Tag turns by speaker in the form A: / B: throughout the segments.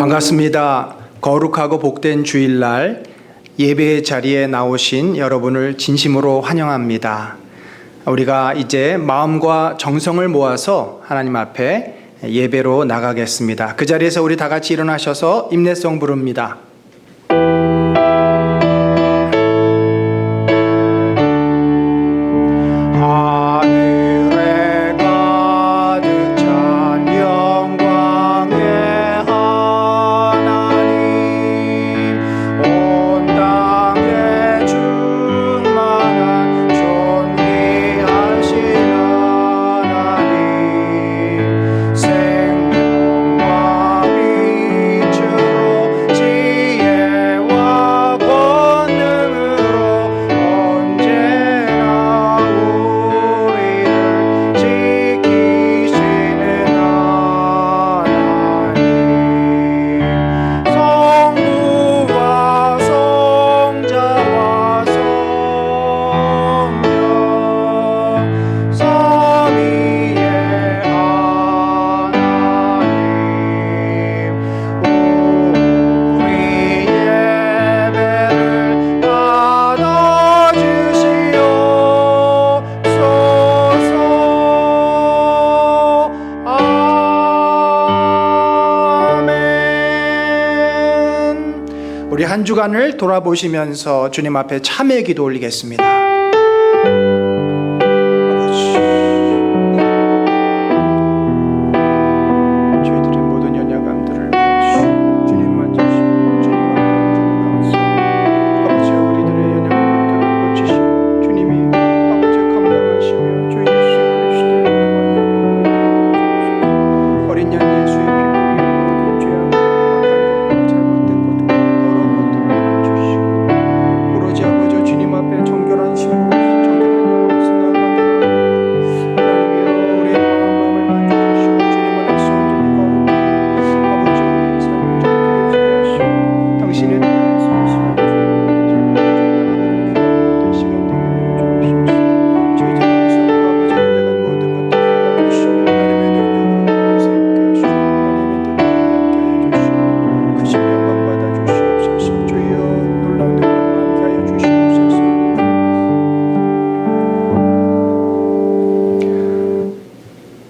A: 반갑습니다. 거룩하고 복된 주일날 예배의 자리에 나오신 여러분을 진심으로 환영합니다. 우리가 이제 마음과 정성을 모아서 하나님 앞에 예배로 나가겠습니다. 그 자리에서 우리 다 같이 일어나셔서 임내송 부릅니다. 우리 한 주간을 돌아보시면서 주님 앞에 참회 기도 올리겠습니다.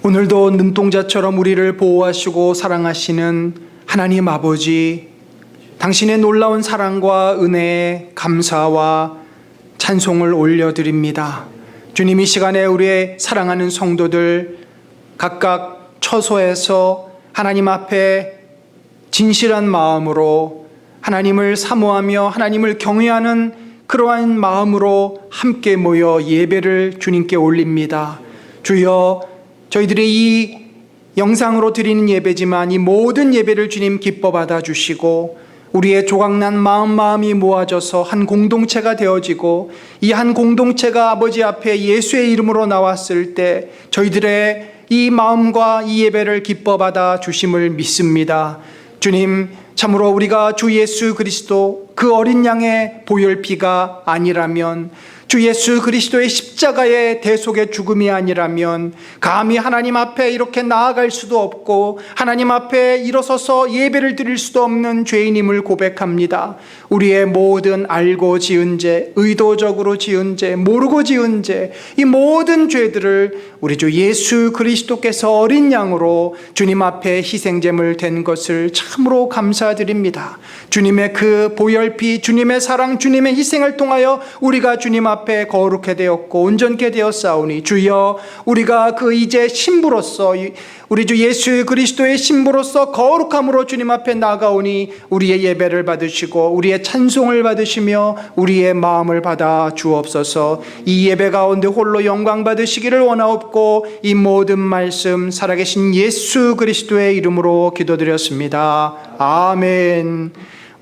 A: 오늘도 눈동자처럼 우리를 보호하시고 사랑하시는 하나님 아버지, 당신의 놀라운 사랑과 은혜에 감사와 찬송을 올려드립니다. 주님, 이 시간에 우리의 사랑하는 성도들 각각 처소에서 하나님 앞에 진실한 마음으로 하나님을 사모하며 하나님을 경외하는 그러한 마음으로 함께 모여 예배를 주님께 올립니다. 주여, 저희들이 이 영상으로 드리는 예배지만 이 모든 예배를 주님 기뻐 받아주시고 우리의 조각난 마음이 모아져서 한 공동체가 되어지고 이 한 공동체가 아버지 앞에 예수의 이름으로 나왔을 때 저희들의 이 마음과 이 예배를 기뻐 받아 주심을 믿습니다. 주님, 참으로 우리가 주 예수 그리스도 그 어린 양의 보혈피가 아니라면, 주 예수 그리스도의 십자가의 대속의 죽음이 아니라면 감히 하나님 앞에 이렇게 나아갈 수도 없고 하나님 앞에 일어서서 예배를 드릴 수도 없는 죄인임을 고백합니다. 우리의 모든 알고 지은 죄, 의도적으로 지은 죄, 모르고 지은 죄, 이 모든 죄들을 우리 주 예수 그리스도께서 어린 양으로 주님 앞에 희생제물 된 것을 참으로 감사드립니다. 주님의 그 보혈피, 주님의 사랑, 주님의 희생을 통하여 우리가 주님 앞에 거룩해 되었고 온전케 되었사오니, 주여, 우리가 그 이제 신부로서 우리 주 예수 그리스도의 신부로서 거룩함으로 주님 앞에 나가오니 우리의 예배를 받으시고 우리의 찬송을 받으시며 우리의 마음을 받아 주옵소서. 이 예배 가운데 홀로 영광 받으시기를 원하옵고 이 모든 말씀 살아계신 예수 그리스도의 이름으로 기도드렸습니다. 아멘.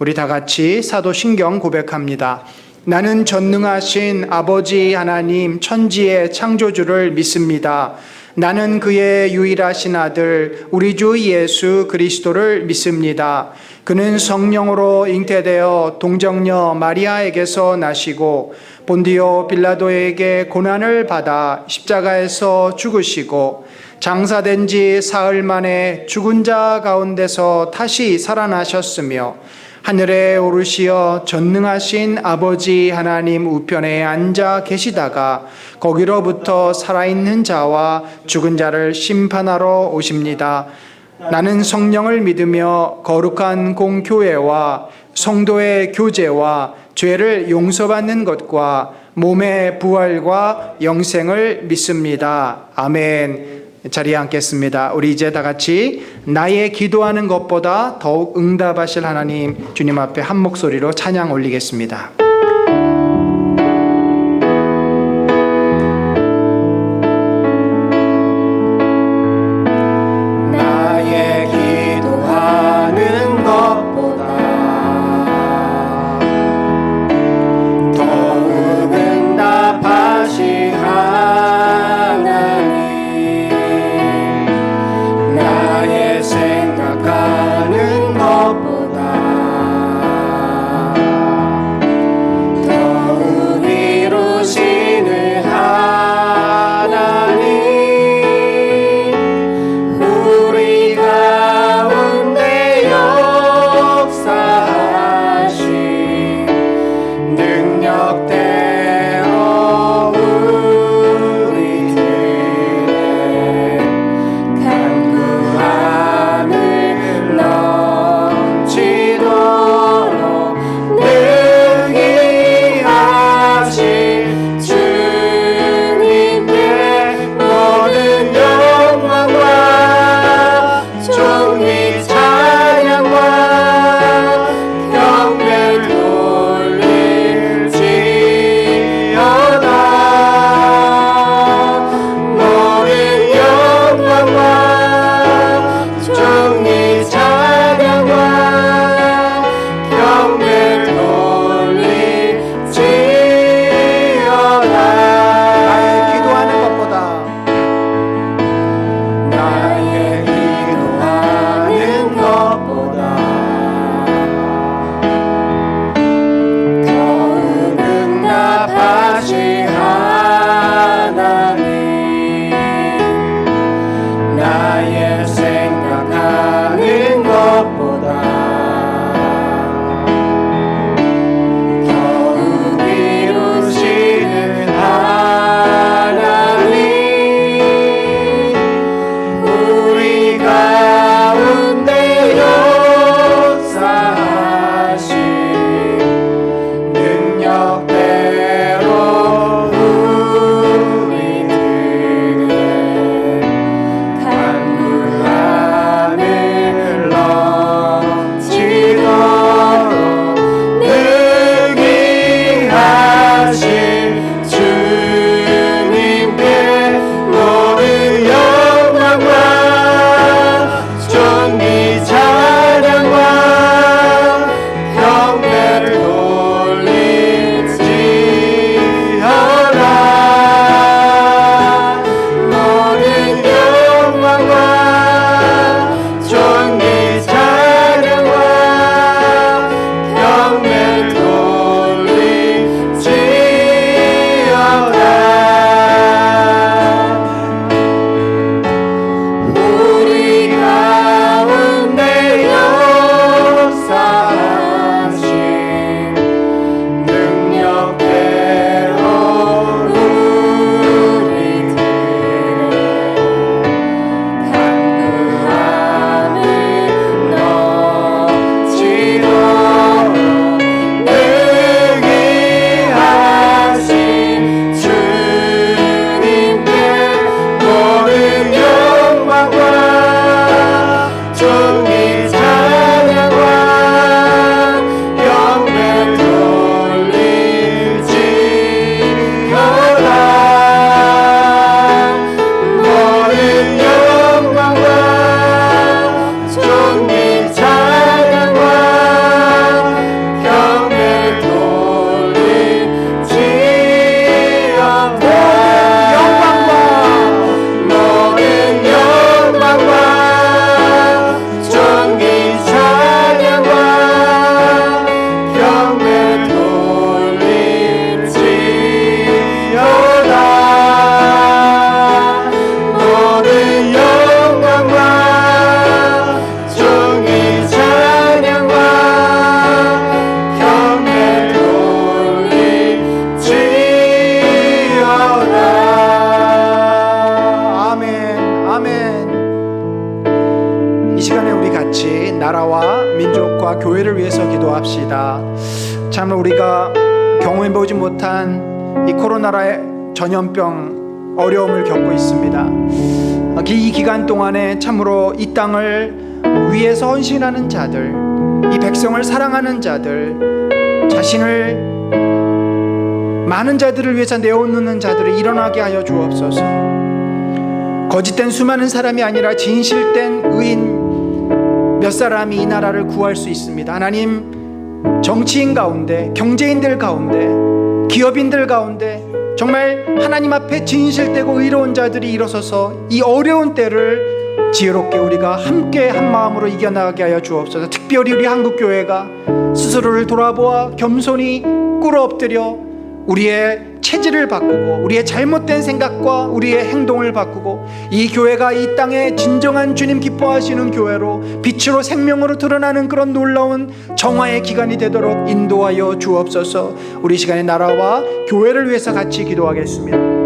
A: 우리 다 같이 사도신경 고백합니다. 나는 전능하신 아버지 하나님 천지의 창조주를 믿습니다. 나는 그의 유일하신 아들 우리 주 예수 그리스도를 믿습니다. 그는 성령으로 잉태되어 동정녀 마리아에게서 나시고 본디오 빌라도에게 고난을 받아 십자가에서 죽으시고 장사된 지 사흘 만에 죽은 자 가운데서 다시 살아나셨으며 하늘에 오르시어 전능하신 아버지 하나님 우편에 앉아 계시다가 거기로부터 살아있는 자와 죽은 자를 심판하러 오십니다. 나는 성령을 믿으며 거룩한 공교회와 성도의 교제와 죄를 용서받는 것과 몸의 부활과 영생을 믿습니다. 아멘. 자리에 앉겠습니다. 우리 이제 다 같이 나의 기도하는 것보다 더욱 응답하실 하나님 주님 앞에 한 목소리로 찬양 올리겠습니다. 나의 기도하는 것보다 더욱 응답하실 하나님 나의 생각하는 것보다 경험해보지 못한 이 코로나의 전염병 어려움을 겪고 있습니다. 이 기간 동안에 참으로 이 땅을 위해서 헌신하는 자들, 이 백성을 사랑하는 자들, 자신을 많은 자들을 위해서 내어놓는 자들을 일어나게 하여 주옵소서. 거짓된 수많은 사람이 아니라 진실된 의인 몇 사람이 이 나라를 구할 수 있습니다. 하나님, 정치인 가운데, 경제인들 가운데, 기업인들 가운데 정말 하나님 앞에 진실되고 의로운 자들이 일어서서 이 어려운 때를 지혜롭게 우리가 함께 한 마음으로 이겨나가게 하여 주옵소서. 특별히 우리 한국교회가 스스로를 돌아보아 겸손히 꿇어 엎드려 우리의 체질을 바꾸고 우리의 잘못된 생각과 우리의 행동을 바꾸고 이 교회가 이 땅에 진정한 주님 기뻐하시는 교회로 빛으로 생명으로 드러나는 그런 놀라운 정화의 기간이 되도록 인도하여 주옵소서. 우리 시간에 나라와 교회를 위해서 같이 기도하겠습니다.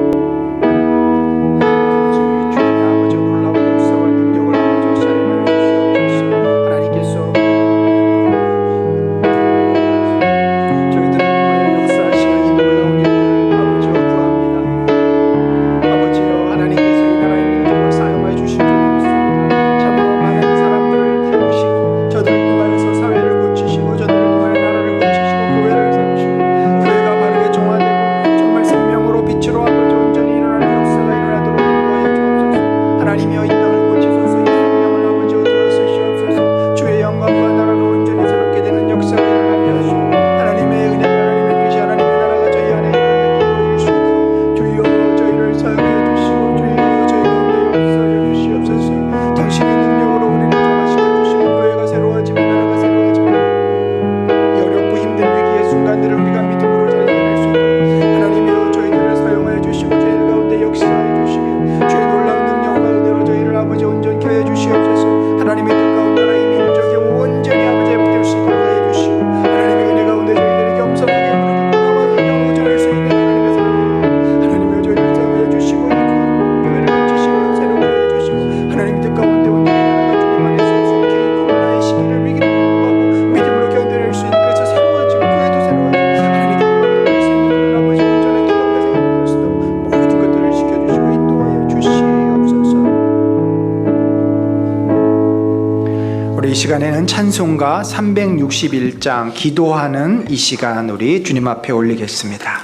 A: 이 시간에는 찬송가 361장 기도하는 이 시간 우리 주님 앞에 올리겠습니다.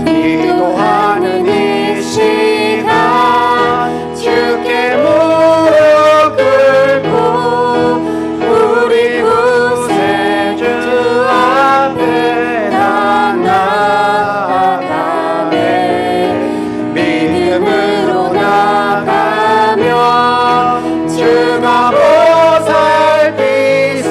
B: 기도하는 이 시간 주께 무릎 꿇고 우리 구세주 앞에 나아가네. 믿음으로 나가며 주가 보살피사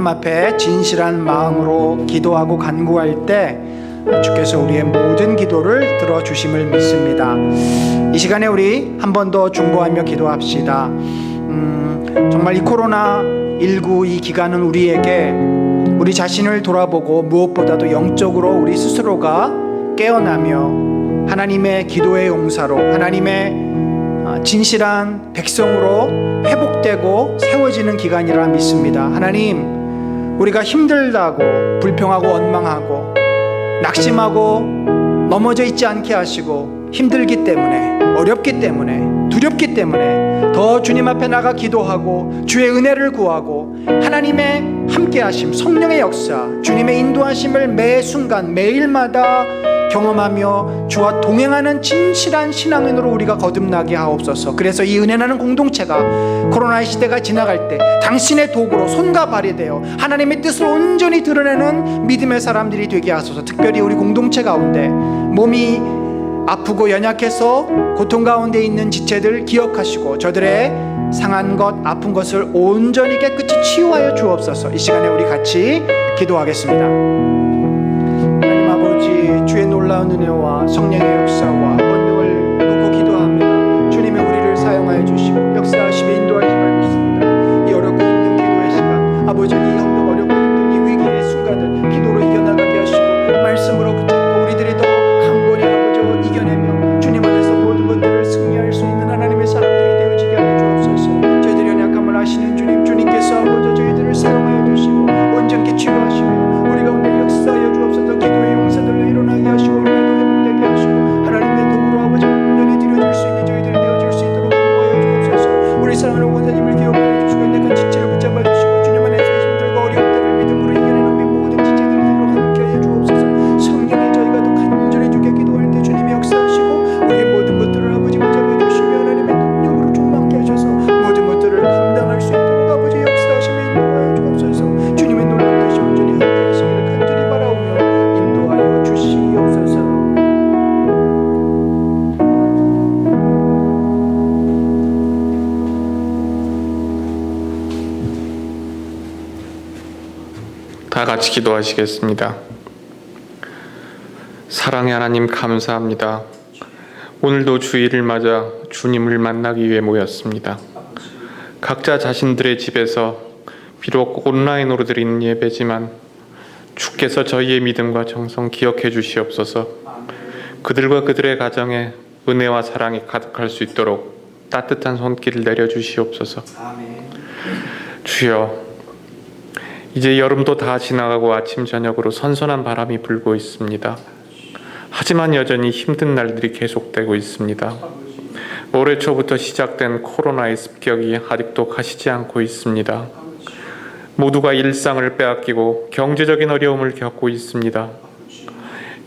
A: 하나님 앞에 진실한 마음으로 기도하고 간구할 때 주께서 우리의 모든 기도를 들어주심을 믿습니다. 이 시간에 우리 한 번 더 중보하며 기도합시다. 정말 이 코로나19 이 기간은 우리에게 우리 자신을 돌아보고 무엇보다도 영적으로 우리 스스로가 깨어나며 하나님의 기도의 용사로 하나님의 진실한 백성으로 회복되고 세워지는 기간이라 믿습니다. 하나님, 우리가 힘들다고 불평하고 원망하고 낙심하고 넘어져 있지 않게 하시고 힘들기 때문에 어렵기 때문에 두렵기 때문에 더 주님 앞에 나가 기도하고 주의 은혜를 구하고 하나님의 함께하심, 성령의 역사, 주님의 인도하심을 매 순간 매일마다 경험하며 주와 동행하는 진실한 신앙인으로 우리가 거듭나게 하옵소서. 그래서 이 은혜나는 공동체가 코로나의 시대가 지나갈 때 당신의 도구로 손과 발이 되어 하나님의 뜻을 온전히 드러내는 믿음의 사람들이 되게 하소서. 특별히 우리 공동체 가운데 몸이 아프고 연약해서 고통 가운데 있는 지체들 기억하시고 저들의 상한 것, 아픈 것을 온전히 깨끗이 치유하여 주옵소서. 이 시간에 우리 같이 기도하겠습니다. 하나님 아버지, 주의 놀라운 은혜와 성령의 역사와 권능을 놓고 기도합니다. 주님의 우리를 사용하여 주시고 역사하시며 인도하심을 믿습니다. 이 어렵고 힘든 기도의 시간, 아버지, 이 어렵고 힘든 이 위기의 순간을 기도로 이겨나가게 하시고 말씀으로 붙잡고 우리들이 더 강건히 아버지 이겨내며 주님 안에서 모든 것들을 승리할 수 있는 하나님의 사람들이 되어지게 하여 주옵소서. 저희들의 연약함을 아시는 주님, 주님께서 아버지 저희들을 사용하여 주시고 온전히 치유하시며 우리 가운데 역사하여 주옵소서. 기도의 용사들로 일어나게 하시고 우리도 회복되게 하시고 하나님의 도구로 아버지 온전히 드려질 수 있는 저희들이 되어질 수 있도록 인도하여 주옵소서. 우리 사랑하는 원사님을 기억하여 주시고 내가 지체를 붙잡아 주시고 주님 안에서 힘들고 어려운 때를 믿음으로 이겨내는 우리 모든 지체들이 되도록 함께하여 주옵소서. 성령이 저희가 더 간절히 주께 기도할 때 주님이 역사하시고 우리의 모든 것들을 아버지 붙잡아 주시며 하나님의 능력으로 충만케 하셔서 모든 것들을 감당할 수 있도록 아버지 역사하시며 인도하여 주옵소서. 주님의 놀라운 뜻이 온전히 함께하시기를 간절히 바라오며 인도하여 주시옵소서.
C: 다 같이 기도하시겠습니다. 사랑의 하나님, 감사합니다. 오늘도 주일을 맞아 주님을 만나기 위해 모였습니다. 각자 자신들의 집에서 비록 온라인으로 드리는 예배지만 주께서 저희의 믿음과 정성 기억해 주시옵소서. 그들과 그들의 가정에 은혜와 사랑이 가득할 수 있도록 따뜻한 손길을 내려주시옵소서. 주여, 이제 여름도 다 지나가고 아침 저녁으로 선선한 바람이 불고 있습니다. 하지만 여전히 힘든 날들이 계속되고 있습니다. 올해 초부터 시작된 코로나의 습격이 아직도 가시지 않고 있습니다. 모두가 일상을 빼앗기고 경제적인 어려움을 겪고 있습니다.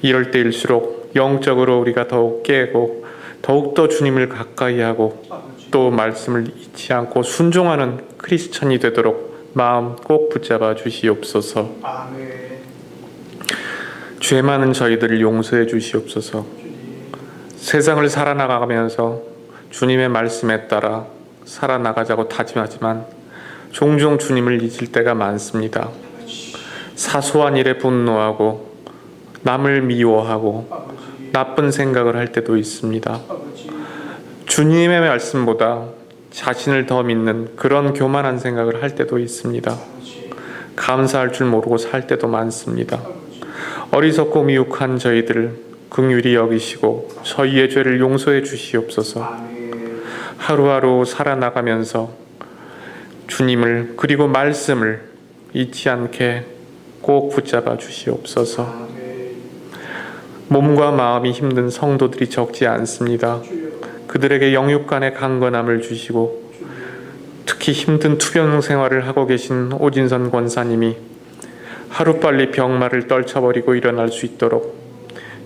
C: 이럴 때일수록 영적으로 우리가 더욱 깨고 더욱더 주님을 가까이 하고 또 말씀을 잊지 않고 순종하는 크리스천이 되도록 마음 꼭 붙잡아 주시옵소서. 죄 많은 저희들을 용서해 주시옵소서. 세상을 살아나가면서 주님의 말씀에 따라 살아나가자고 다짐하지만 종종 주님을 잊을 때가 많습니다. 사소한 일에 분노하고 남을 미워하고 나쁜 생각을 할 때도 있습니다. 주님의 말씀보다 자신을 더 믿는 그런 교만한 생각을 할 때도 있습니다. 감사할 줄 모르고 살 때도 많습니다. 어리석고 미혹한 저희들을 긍휼히 여기시고 저희의 죄를 용서해 주시옵소서. 하루하루 살아나가면서 주님을 그리고 말씀을 잊지 않게 꼭 붙잡아 주시옵소서. 몸과 마음이 힘든 성도들이 적지 않습니다. 그들에게 영육 간의 강건함을 주시고 특히 힘든 투병 생활을 하고 계신 오진선 권사님이 하루빨리 병마를 떨쳐버리고 일어날 수 있도록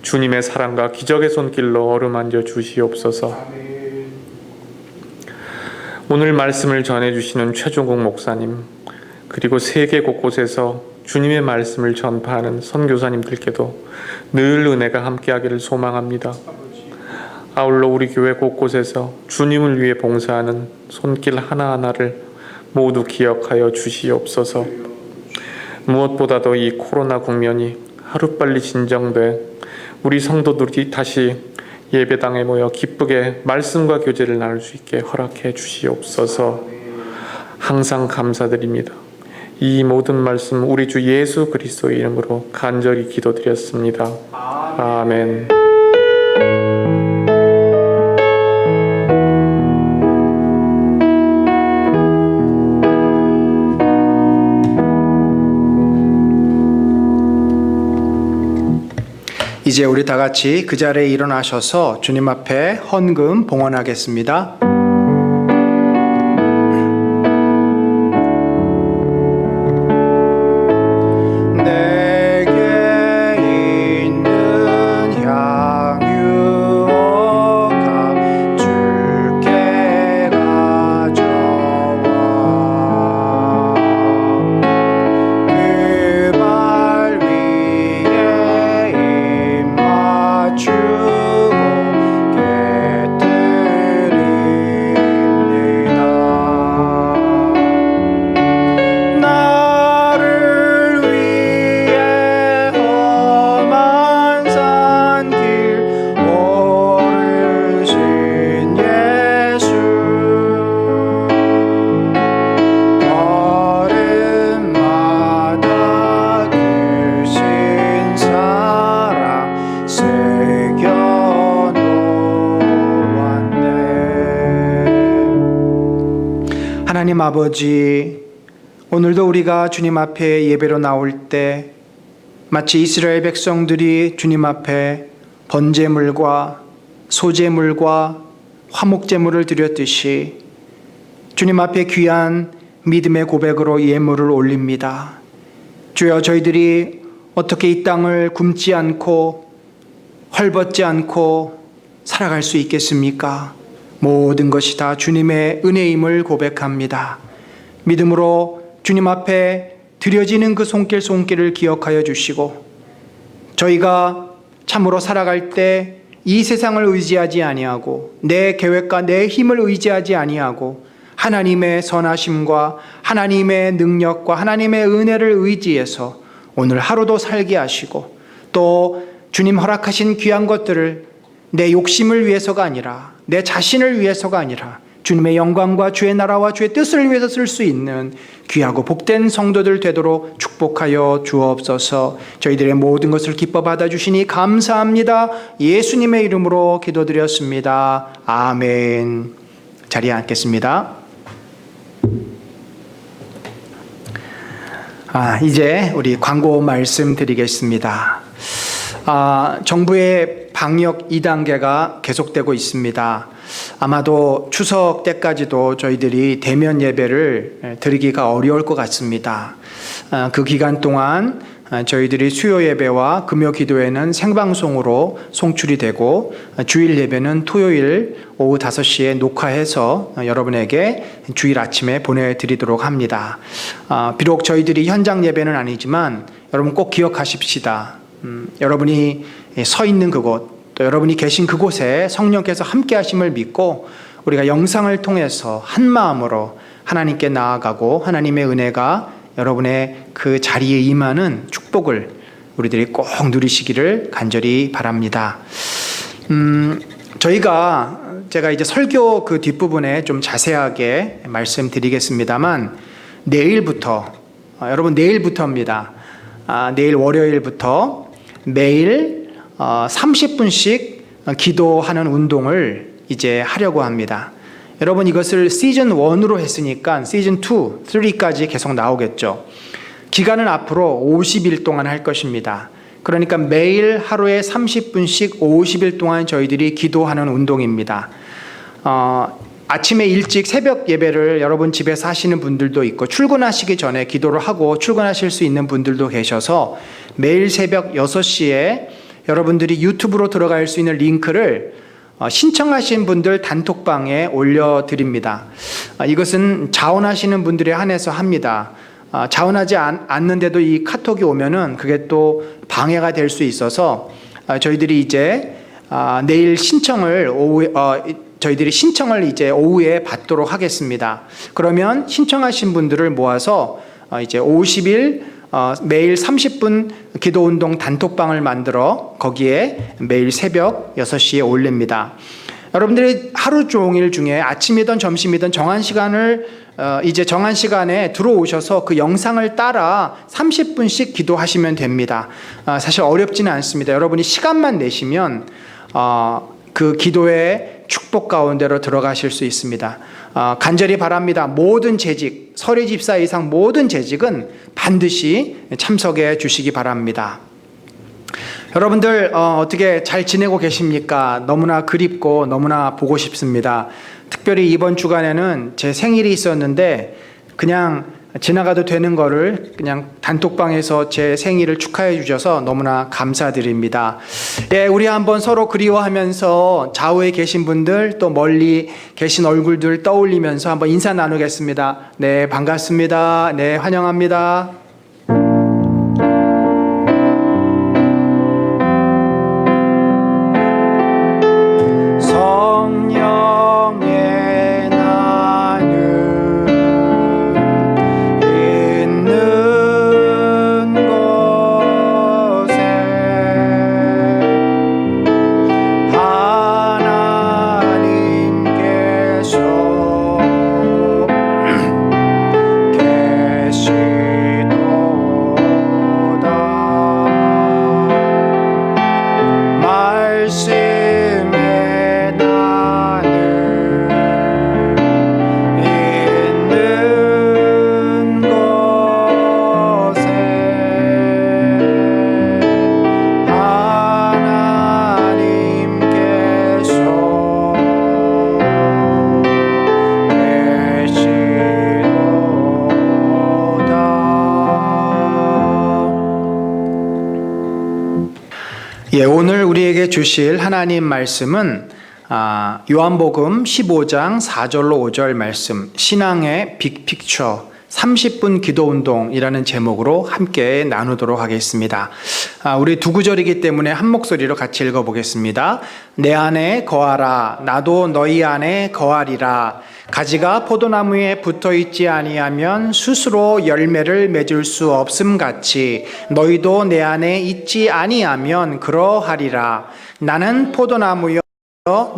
C: 주님의 사랑과 기적의 손길로 어루만져 주시옵소서. 오늘 말씀을 전해주시는 최종국 목사님, 그리고 세계 곳곳에서 주님의 말씀을 전파하는 선교사님들께도 늘 은혜가 함께하기를 소망합니다. 아울러 우리 교회 곳곳에서 주님을 위해 봉사하는 손길 하나하나를 모두 기억하여 주시옵소서. 무엇보다도 이 코로나 국면이 하루빨리 진정돼 우리 성도들이 다시 예배당에 모여 기쁘게 말씀과 교제를 나눌 수 있게 허락해 주시옵소서. 항상 감사드립니다. 이 모든 말씀 우리 주 예수 그리스도의 이름으로 간절히 기도드렸습니다. 아멘.
A: 이제 우리 다 같이 그 자리에 일어나셔서 주님 앞에 헌금 봉헌하겠습니다. 내게 있는 향유가 주께 가져와 그 발 위에 입 맞추고 깨뜨립니다. 나를 위해 험한 산길 오르신 예수 걸음마다 크신 사랑 새겨놓았네. 하나님 아버지, 오늘도 우리가 주님 앞에 예배로 나올 때 마치 이스라엘 백성들이 주님 앞에 번제물과 소제물과 화목제물을 드렸듯이 주님 앞에 귀한 믿음의 고백으로 예물을 올립니다. 주여, 저희들이 어떻게 이 땅을 굶지 않고 헐벗지 않고 살아갈 수 있겠습니까? 모든 것이 다 주님의 은혜임을 고백합니다. 믿음으로 주님 앞에 드려지는 그 손길을 기억하여 주시고, 저희가 참으로 살아갈 때 이 세상을 의지하지 아니하고 내 계획과 내 힘을 의지하지 아니하고 하나님의 선하심과 하나님의 능력과 하나님의 은혜를 의지해서 오늘 하루도 살게 하시고, 또 주님 허락하신 귀한 것들을 내 욕심을 위해서가 아니라 내 자신을 위해서가 아니라 주님의 영광과 주의 나라와 주의 뜻을 위해서 쓸 수 있는 귀하고 복된 성도들 되도록 축복하여 주옵소서. 저희들의 모든 것을 기뻐 받아주시니 감사합니다. 예수님의 이름으로 기도드렸습니다. 아멘. 자리에 앉겠습니다. 이제 우리 광고 말씀 드리겠습니다. 정부의 방역 2단계가 계속되고 있습니다. 아마도 추석 때까지도 저희들이 대면 예배를 드리기가 어려울 것 같습니다. 그 기간 동안 저희들이 수요 예배와 금요 기도회는 생방송으로 송출이 되고, 주일 예배는 토요일 오후 5시에 녹화해서 여러분에게 주일 아침에 보내드리도록 합니다. 비록 저희들이 현장 예배는 아니지만 여러분 꼭 기억하십시다. 여러분이 서 있는 그곳, 또 여러분이 계신 그곳에 성령께서 함께 하심을 믿고 우리가 영상을 통해서 한 마음으로 하나님께 나아가고 하나님의 은혜가 여러분의 그 자리에 임하는 축복을 우리들이 꼭 누리시기를 간절히 바랍니다. 제가 이제 설교 그 뒷부분에 좀 자세하게 말씀드리겠습니다만, 내일부터, 여러분 내일부터입니다. 내일 월요일부터 매일 30분씩 기도하는 운동을 이제 하려고 합니다. 여러분, 이것을 시즌 1으로 했으니까 시즌 2, 3까지 계속 나오겠죠. 기간은 앞으로 50일 동안 할 것입니다. 그러니까 매일 하루에 30분씩 50일 동안 저희들이 기도하는 운동입니다. 아침에 일찍 새벽 예배를 여러분 집에서 하시는 분들도 있고, 출근하시기 전에 기도를 하고 출근하실 수 있는 분들도 계셔서 매일 새벽 6시에 여러분들이 유튜브로 들어갈 수 있는 링크를 신청하신 분들 단톡방에 올려드립니다. 이것은 자원하시는 분들에 한해서 합니다. 자원하지 않는데도 이 카톡이 오면은 그게 또 방해가 될 수 있어서 저희들이 이제 내일 신청을 저희들이 신청을 이제 오후에 받도록 하겠습니다. 그러면 신청하신 분들을 모아서 이제 50일 매일 30분 기도운동 단톡방을 만들어 거기에 매일 새벽 6시에 올립니다. 여러분들이 하루 종일 중에 아침이든 점심이든 정한 시간에 들어오셔서 그 영상을 따라 30분씩 기도하시면 됩니다. 사실 어렵지는 않습니다. 여러분이 시간만 내시면 그 기도의 축복 가운데로 들어가실 수 있습니다. 간절히 바랍니다. 모든 재직, 설의 집사 이상 모든 재직은 반드시 참석해 주시기 바랍니다. 여러분들 어떻게 잘 지내고 계십니까? 너무나 그립고 너무나 보고 싶습니다. 특별히 이번 주간에는 제 생일이 있었는데 그냥 지나가도 되는 거를 그냥 단톡방에서 제 생일을 축하해 주셔서 너무나 감사드립니다. 예, 우리 한번 서로 그리워하면서 좌우에 계신 분들 또 멀리 계신 얼굴들 떠올리면서 한번 인사 나누겠습니다. 네, 반갑습니다. 네, 환영합니다. 성령의 나는 있는 곳에 하나님께서 계시도다. 말씀에 나는 있는 곳에 하나님께서 계시도다. 예, 오늘 우리에게 주실 하나님 말씀은 요한복음 15장 4절로 5절 말씀, 신앙의 빅픽처 30분 기도운동이라는 제목으로 함께 나누도록 하겠습니다. 우리 두 구절이기 때문에 한 목소리로 같이 읽어보겠습니다. 내 안에 거하라, 나도 너희 안에 거하리라. 가지가 포도나무에 붙어있지 아니하면 스스로 열매를 맺을 수 없음 같이 너희도 내 안에 있지 아니하면 그러하리라. 나는 포도나무여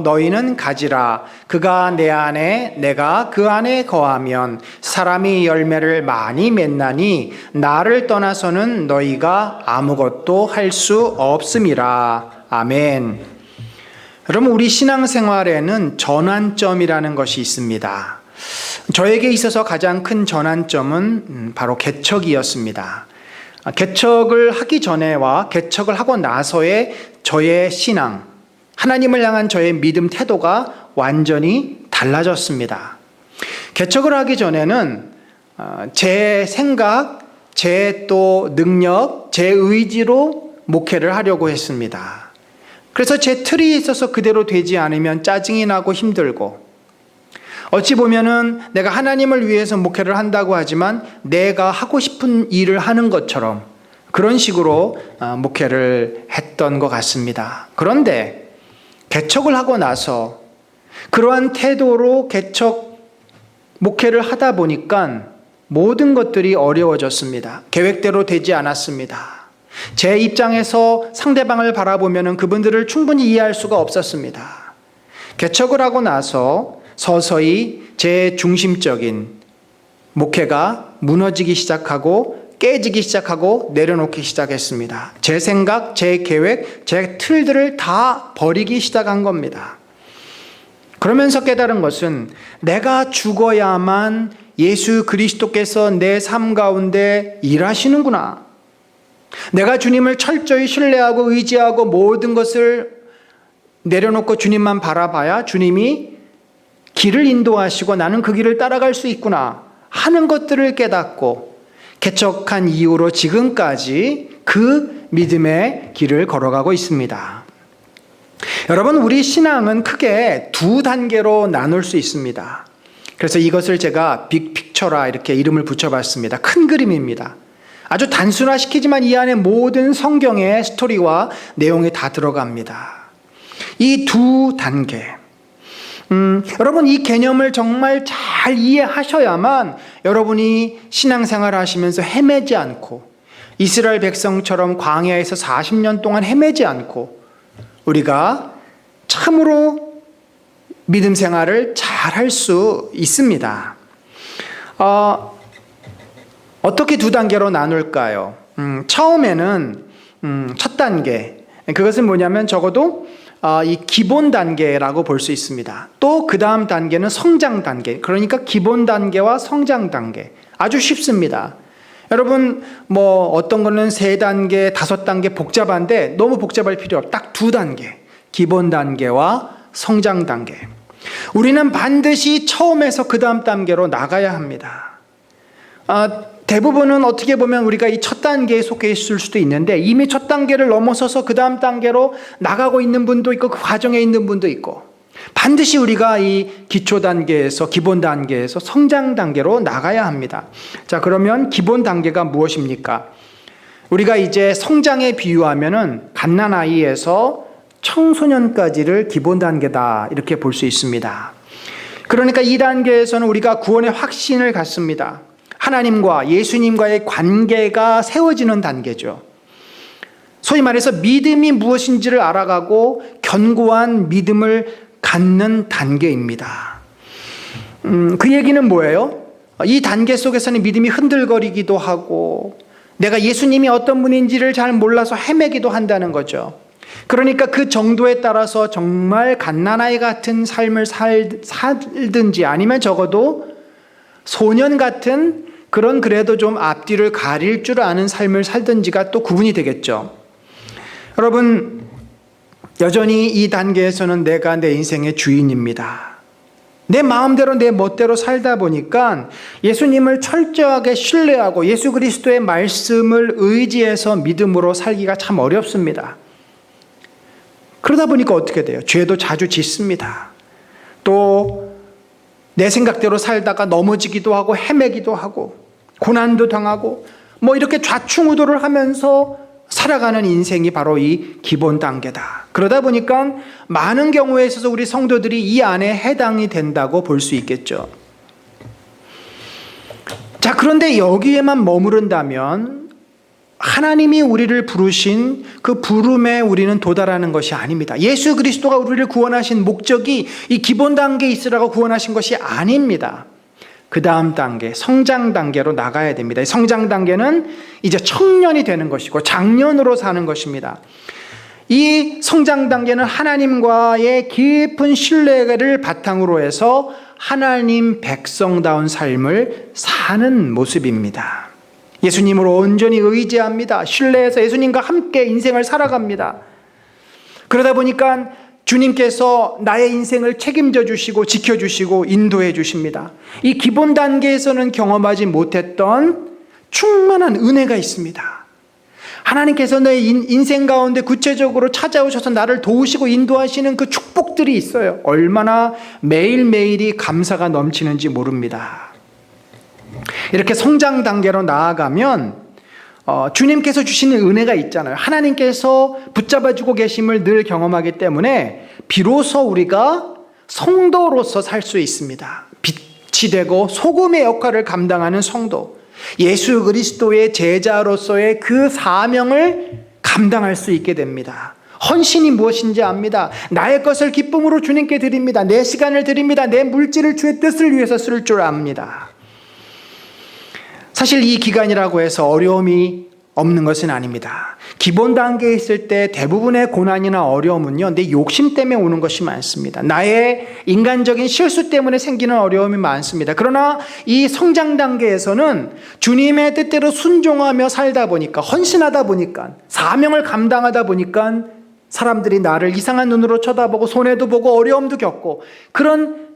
A: 너희는 가지라. 그가 내 안에 내가 그 안에 거하면 사람이 열매를 많이 맺나니 나를 떠나서는 너희가 아무것도 할 수 없음이라. 아멘. 여러분, 우리 신앙생활에는 전환점이라는 것이 있습니다. 저에게 있어서 가장 큰 전환점은 바로 개척이었습니다. 개척을 하기 전에와 개척을 하고 나서의 저의 신앙, 하나님을 향한 저의 믿음 태도가 완전히 달라졌습니다. 개척을 하기 전에는 제 생각, 제 또 능력, 제 의지로 목회를 하려고 했습니다. 그래서 제 틀이 있어서 그대로 되지 않으면 짜증이 나고 힘들고, 어찌 보면은 내가 하나님을 위해서 목회를 한다고 하지만 내가 하고 싶은 일을 하는 것처럼 그런 식으로 목회를 했던 것 같습니다. 그런데 개척을 하고 나서 그러한 태도로 개척 목회를 하다 보니까 모든 것들이 어려워졌습니다. 계획대로 되지 않았습니다. 제 입장에서 상대방을 바라보면 그분들을 충분히 이해할 수가 없었습니다. 개척을 하고 나서 서서히 제 중심적인 목회가 무너지기 시작하고 깨지기 시작하고 내려놓기 시작했습니다. 제 생각, 제 계획, 제 틀들을 다 버리기 시작한 겁니다. 그러면서 깨달은 것은 내가 죽어야만 예수 그리스도께서 내 삶 가운데 일하시는구나. 내가 주님을 철저히 신뢰하고 의지하고 모든 것을 내려놓고 주님만 바라봐야 주님이 길을 인도하시고 나는 그 길을 따라갈 수 있구나 하는 것들을 깨닫고 개척한 이후로 지금까지 그 믿음의 길을 걸어가고 있습니다. 여러분, 우리 신앙은 크게 두 단계로 나눌 수 있습니다. 그래서 이것을 제가 빅픽처라 이렇게 이름을 붙여봤습니다. 큰 그림입니다. 아주 단순화시키지만 이 안에 모든 성경의 스토리와 내용이 다 들어갑니다. 이 두 단계. 여러분, 이 개념을 정말 잘 이해하셔야만 여러분이 신앙생활을 하시면서 헤매지 않고 이스라엘 백성처럼 광야에서 40년 동안 헤매지 않고 우리가 참으로 믿음 생활을 잘 할 수 있습니다. 어떻게 두 단계로 나눌까요? 처음에는 첫 단계, 그것은 뭐냐면 적어도 이 기본 단계라고 볼 수 있습니다. 또 그 다음 단계는 성장 단계, 그러니까 기본 단계와 성장 단계. 아주 쉽습니다. 여러분 뭐 어떤 거는 3단계, 5단계 복잡한데 너무 복잡할 필요 없고 딱 2단계, 기본 단계와 성장 단계. 우리는 반드시 처음에서 그 다음 단계로 나가야 합니다. 대부분은 어떻게 보면 우리가 이 첫 단계에 속해 있을 수도 있는데 이미 첫 단계를 넘어서서 그 다음 단계로 나가고 있는 분도 있고 그 과정에 있는 분도 있고, 반드시 우리가 이 기초 단계에서, 기본 단계에서 성장 단계로 나가야 합니다. 자, 그러면 기본 단계가 무엇입니까? 우리가 이제 성장에 비유하면은 갓난아이에서 청소년까지를 기본 단계다 이렇게 볼 수 있습니다. 그러니까 이 단계에서는 우리가 구원의 확신을 갖습니다. 하나님과 예수님과의 관계가 세워지는 단계죠. 소위 말해서 믿음이 무엇인지를 알아가고 견고한 믿음을 갖는 단계입니다. 그 얘기는 뭐예요? 이 단계 속에서는 믿음이 흔들거리기도 하고 내가 예수님이 어떤 분인지를 잘 몰라서 헤매기도 한다는 거죠. 그러니까 그 정도에 따라서 정말 갓난아이 같은 삶을 살든지 아니면 적어도 소년 같은 그런 그래도 좀 앞뒤를 가릴 줄 아는 삶을 살든지가 또 구분이 되겠죠. 여러분, 여전히 이 단계에서는 내가 내 인생의 주인입니다. 내 마음대로 내 멋대로 살다 보니까 예수님을 철저하게 신뢰하고 예수 그리스도의 말씀을 의지해서 믿음으로 살기가 참 어렵습니다. 그러다 보니까 어떻게 돼요? 죄도 자주 짓습니다. 또 내 생각대로 살다가 넘어지기도 하고 헤매기도 하고 고난도 당하고 뭐 이렇게 좌충우돌을 하면서 살아가는 인생이 바로 이 기본 단계다. 그러다 보니까 많은 경우에 있어서 우리 성도들이 이 안에 해당이 된다고 볼 수 있겠죠. 자, 그런데 여기에만 머무른다면 하나님이 우리를 부르신 그 부름에 우리는 도달하는 것이 아닙니다. 예수 그리스도가 우리를 구원하신 목적이 이 기본 단계에 있으라고 구원하신 것이 아닙니다. 그 다음 단계, 성장 단계로 나가야 됩니다. 이 성장 단계는 이제 청년이 되는 것이고 장년으로 사는 것입니다. 이 성장 단계는 하나님과의 깊은 신뢰를 바탕으로 해서 하나님 백성다운 삶을 사는 모습입니다. 예수님을 온전히 의지합니다. 신뢰해서 예수님과 함께 인생을 살아갑니다. 그러다 보니까 주님께서 나의 인생을 책임져 주시고 지켜주시고 인도해 주십니다. 이 기본 단계에서는 경험하지 못했던 충만한 은혜가 있습니다. 하나님께서 내 인생 가운데 구체적으로 찾아오셔서 나를 도우시고 인도하시는 그 축복들이 있어요. 얼마나 매일매일이 감사가 넘치는지 모릅니다. 이렇게 성장 단계로 나아가면 주님께서 주시는 은혜가 있잖아요. 하나님께서 붙잡아주고 계심을 늘 경험하기 때문에 비로소 우리가 성도로서 살 수 있습니다. 빛이 되고 소금의 역할을 감당하는 성도, 예수 그리스도의 제자로서의 그 사명을 감당할 수 있게 됩니다. 헌신이 무엇인지 압니다. 나의 것을 기쁨으로 주님께 드립니다. 내 시간을 드립니다. 내 물질을 주의 뜻을 위해서 쓸 줄 압니다. 사실 이 기간이라고 해서 어려움이 없는 것은 아닙니다. 기본 단계에 있을 때 대부분의 고난이나 어려움은요, 내 욕심 때문에 오는 것이 많습니다. 나의 인간적인 실수 때문에 생기는 어려움이 많습니다. 그러나 이 성장 단계에서는 주님의 뜻대로 순종하며 살다 보니까, 헌신하다 보니까, 사명을 감당하다 보니까 사람들이 나를 이상한 눈으로 쳐다보고 손해도 보고 어려움도 겪고, 그런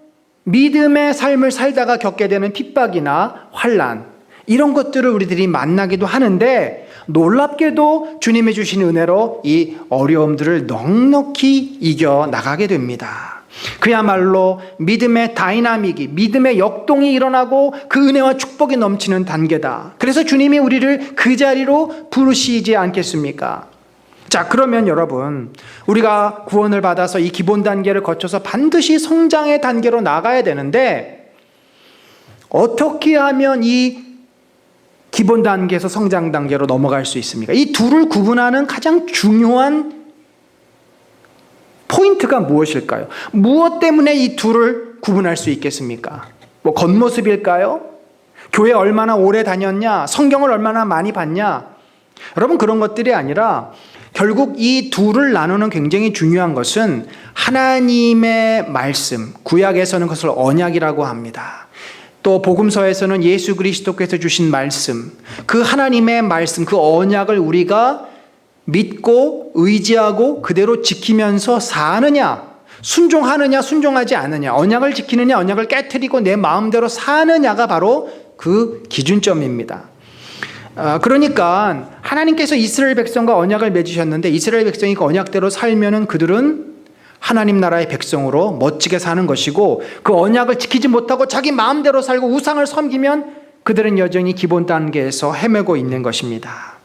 A: 믿음의 삶을 살다가 겪게 되는 핍박이나 환난, 이런 것들을 우리들이 만나기도 하는데 놀랍게도 주님이 주신 은혜로 이 어려움들을 넉넉히 이겨나가게 됩니다. 그야말로 믿음의 다이나믹이, 믿음의 역동이 일어나고 그 은혜와 축복이 넘치는 단계다. 그래서 주님이 우리를 그 자리로 부르시지 않겠습니까? 자, 그러면 여러분, 우리가 구원을 받아서 이 기본 단계를 거쳐서 반드시 성장의 단계로 나가야 되는데 어떻게 하면 이 기본 단계에서 성장 단계로 넘어갈 수 있습니까? 이 둘을 구분하는 가장 중요한 포인트가 무엇일까요? 무엇 때문에 이 둘을 구분할 수 있겠습니까? 뭐 겉모습일까요? 교회 얼마나 오래 다녔냐? 성경을 얼마나 많이 봤냐? 여러분, 그런 것들이 아니라 결국 이 둘을 나누는 굉장히 중요한 것은 하나님의 말씀, 구약에서는 그것을 언약이라고 합니다. 또 복음서에서는 예수 그리스도께서 주신 말씀, 그 하나님의 말씀, 그 언약을 우리가 믿고 의지하고 그대로 지키면서 사느냐, 순종하느냐, 순종하지 않느냐, 언약을 지키느냐, 언약을 깨트리고 내 마음대로 사느냐가 바로 그 기준점입니다. 그러니까 하나님께서 이스라엘 백성과 언약을 맺으셨는데 이스라엘 백성이 그 언약대로 살면은 그들은 하나님 나라의 백성으로 멋지게 사는 것이고, 그 언약을 지키지 못하고 자기 마음대로 살고 우상을 섬기면 그들은 여전히 기본 단계에서 헤매고 있는 것입니다.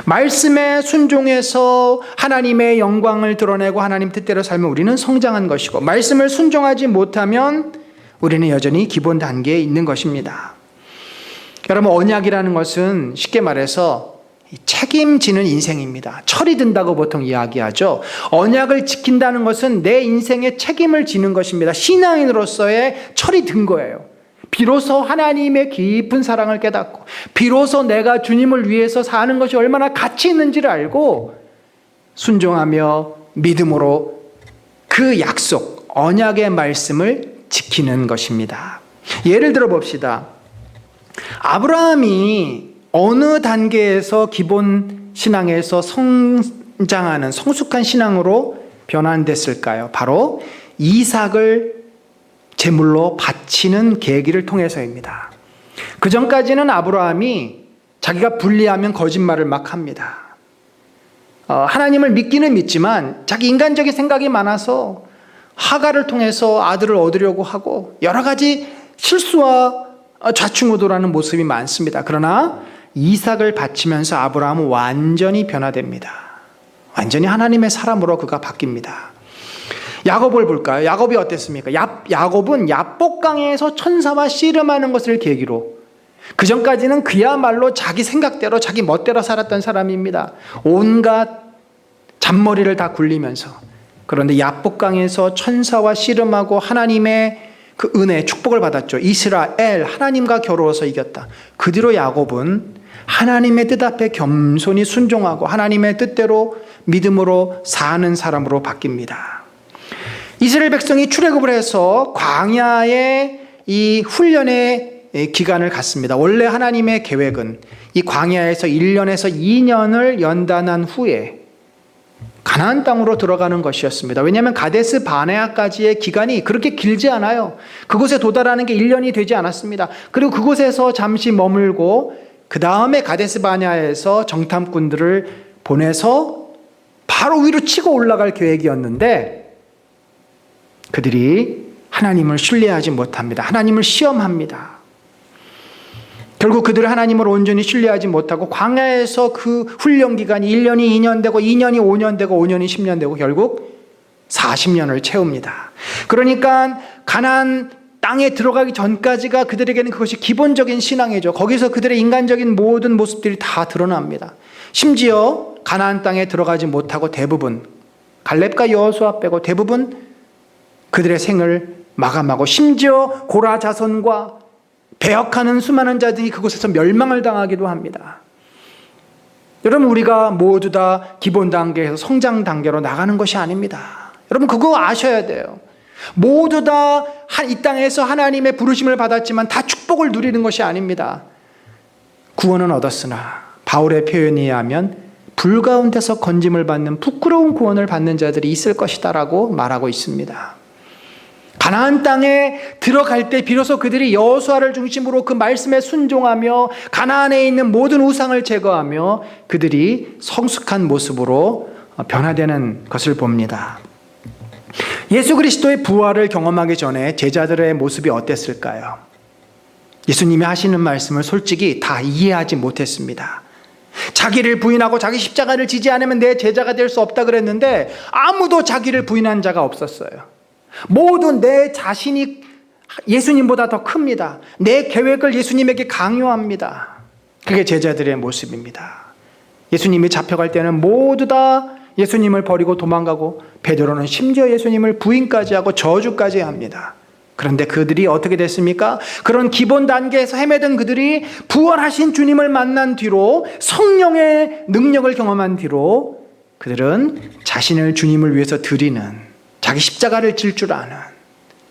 A: 말씀에 순종해서 하나님의 영광을 드러내고 하나님 뜻대로 살면 우리는 성장한 것이고, 말씀을 순종하지 못하면 우리는 여전히 기본 단계에 있는 것입니다. 여러분, 언약이라는 것은 쉽게 말해서 책임지는 인생입니다. 철이 든다고 보통 이야기하죠. 언약을 지킨다는 것은 내 인생에 책임을 지는 것입니다. 신앙인으로서의 철이 든 거예요. 비로소 하나님의 깊은 사랑을 깨닫고, 비로소 내가 주님을 위해서 사는 것이 얼마나 가치 있는지를 알고 순종하며 믿음으로 그 약속, 언약의 말씀을 지키는 것입니다. 예를 들어 봅시다. 아브라함이 어느 단계에서 기본 신앙에서 성장하는 성숙한 신앙으로 변환됐을까요? 바로 이삭을 제물로 바치는 계기를 통해서입니다. 그 전까지는 아브라함이 자기가 불리하면 거짓말을 막 합니다. 하나님을 믿기는 믿지만 자기 인간적인 생각이 많아서 하갈을 통해서 아들을 얻으려고 하고 여러 가지 실수와 좌충우돌하는 모습이 많습니다. 그러나 이삭을 바치면서 아브라함은 완전히 변화됩니다. 완전히 하나님의 사람으로 그가 바뀝니다. 야곱을 볼까요? 야곱이 어땠습니까? 야곱은 야복강에서 천사와 씨름하는 것을 계기로, 그 전까지는 그야말로 자기 생각대로 자기 멋대로 살았던 사람입니다. 온갖 잔머리를 다 굴리면서. 그런데 야복강에서 천사와 씨름하고 하나님의 그 은혜, 축복을 받았죠. 이스라엘, 하나님과 겨루어서 이겼다. 그 뒤로 야곱은 하나님의 뜻 앞에 겸손히 순종하고 하나님의 뜻대로 믿음으로 사는 사람으로 바뀝니다. 이스라엘 백성이 출애굽을 해서 광야의 이 훈련의 기간을 갖습니다. 원래 하나님의 계획은 이 광야에서 1년에서 2년을 연단한 후에 가나안 땅으로 들어가는 것이었습니다. 왜냐하면 가데스 바네아까지의 기간이 그렇게 길지 않아요. 그곳에 도달하는 게 1년이 되지 않았습니다. 그리고 그곳에서 잠시 머물고 그 다음에 가데스 바네아에서 정탐꾼들을 보내서 바로 위로 치고 올라갈 계획이었는데 그들이 하나님을 신뢰하지 못합니다. 하나님을 시험합니다. 결국 그들은 하나님을 온전히 신뢰하지 못하고 광야에서 그 훈련 기간이 1년이 2년 되고 2년이 5년 되고 5년이 10년 되고 결국 40년을 채웁니다. 그러니까 가나안 땅에 들어가기 전까지가 그들에게는 그것이 기본적인 신앙이죠. 거기서 그들의 인간적인 모든 모습들이 다 드러납니다. 심지어 가나안 땅에 들어가지 못하고 대부분, 갈렙과 여호수아 빼고 대부분 그들의 생을 마감하고, 심지어 고라 자손과 배역하는 수많은 자들이 그곳에서 멸망을 당하기도 합니다. 여러분, 우리가 모두 다 기본 단계에서 성장 단계로 나가는 것이 아닙니다. 여러분, 그거 아셔야 돼요. 모두 다 이 땅에서 하나님의 부르심을 받았지만 다 축복을 누리는 것이 아닙니다. 구원은 얻었으나 바울의 표현에 의하면 불 가운데서 건짐을 받는 부끄러운 구원을 받는 자들이 있을 것이다라고 말하고 있습니다. 가나안 땅에 들어갈 때 비로소 그들이 여호수아를 중심으로 그 말씀에 순종하며 가나안에 있는 모든 우상을 제거하며 그들이 성숙한 모습으로 변화되는 것을 봅니다. 예수 그리스도의 부활을 경험하기 전에 제자들의 모습이 어땠을까요? 예수님이 하시는 말씀을 솔직히 다 이해하지 못했습니다. 자기를 부인하고 자기 십자가를 지지 않으면 내 제자가 될 수 없다 그랬는데 아무도 자기를 부인한 자가 없었어요. 모두 내 자신이 예수님보다 더 큽니다. 내 계획을 예수님에게 강요합니다. 그게 제자들의 모습입니다. 예수님이 잡혀갈 때는 모두 다 예수님을 버리고 도망가고 베드로는 심지어 예수님을 부인까지 하고 저주까지 합니다. 그런데 그들이 어떻게 됐습니까? 그런 기본 단계에서 헤매던 그들이 부활하신 주님을 만난 뒤로 성령의 능력을 경험한 뒤로 그들은 자신을 주님을 위해서 드리는, 자기 십자가를 질 줄 아는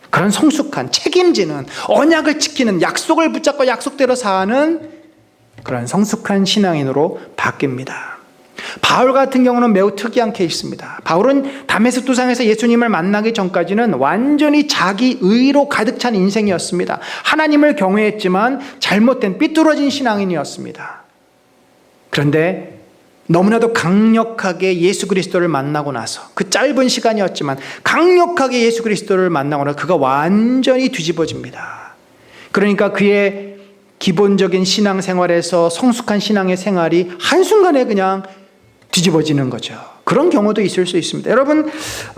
A: 그런 성숙한, 책임지는, 언약을 지키는, 약속을 붙잡고 약속대로 사는 그런 성숙한 신앙인으로 바뀝니다. 바울 같은 경우는 매우 특이한 케이스입니다. 바울은 다메섹 도상에서 예수님을 만나기 전까지는 완전히 자기 의로 가득 찬 인생이었습니다. 하나님을 경외했지만 잘못된 삐뚤어진 신앙인이었습니다. 그런데 너무나도 강력하게 예수 그리스도를 만나고 나서, 그 짧은 시간이었지만 강력하게 예수 그리스도를 만나고 나서 그가 완전히 뒤집어집니다. 그러니까 그의 기본적인 신앙생활에서 성숙한 신앙의 생활이 한순간에 그냥 뒤집어지는 거죠. 그런 경우도 있을 수 있습니다. 여러분,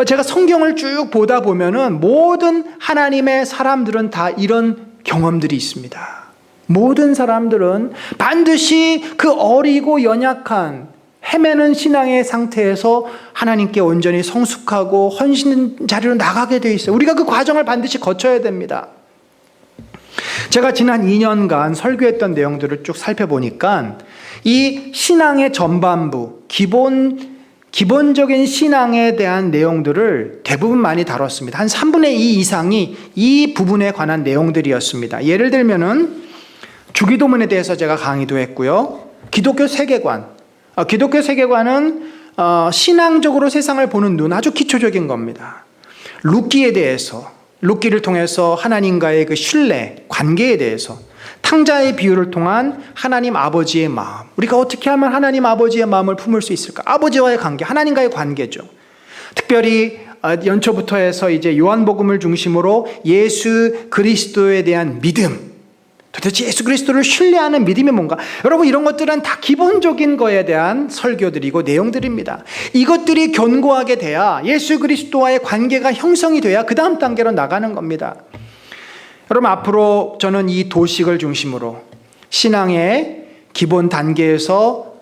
A: 제가 성경을 쭉 보다 보면은 모든 하나님의 사람들은 다 이런 경험들이 있습니다. 모든 사람들은 반드시 그 어리고 연약한 헤매는 신앙의 상태에서 하나님께 온전히 성숙하고 헌신 자리로 나가게 돼 있어요. 우리가 그 과정을 반드시 거쳐야 됩니다. 제가 지난 2년간 설교했던 내용들을 쭉 살펴보니까 이 신앙의 전반부, 기본적인 신앙에 대한 내용들을 대부분 많이 다뤘습니다. 한 3분의 2 이상이 이 부분에 관한 내용들이었습니다. 예를 들면은 주기도문에 대해서 제가 강의도 했고요. 기독교 세계관. 기독교 세계관은 신앙적으로 세상을 보는 눈, 아주 기초적인 겁니다. 룻기에 대해서, 룻기를 통해서 하나님과의 그 신뢰, 관계에 대해서, 탕자의 비유를 통한 하나님 아버지의 마음, 우리가 어떻게 하면 하나님 아버지의 마음을 품을 수 있을까? 아버지와의 관계, 하나님과의 관계죠. 특별히 연초부터 해서 이제 요한복음을 중심으로 예수 그리스도에 대한 믿음, 도대체 예수 그리스도를 신뢰하는 믿음이 뭔가? 여러분, 이런 것들은 다 기본적인 거에 대한 설교들이고 내용들입니다. 이것들이 견고하게 돼야, 예수 그리스도와의 관계가 형성이 돼야 그 다음 단계로 나가는 겁니다. 여러분, 앞으로 저는 이 도식을 중심으로 신앙의 기본 단계에서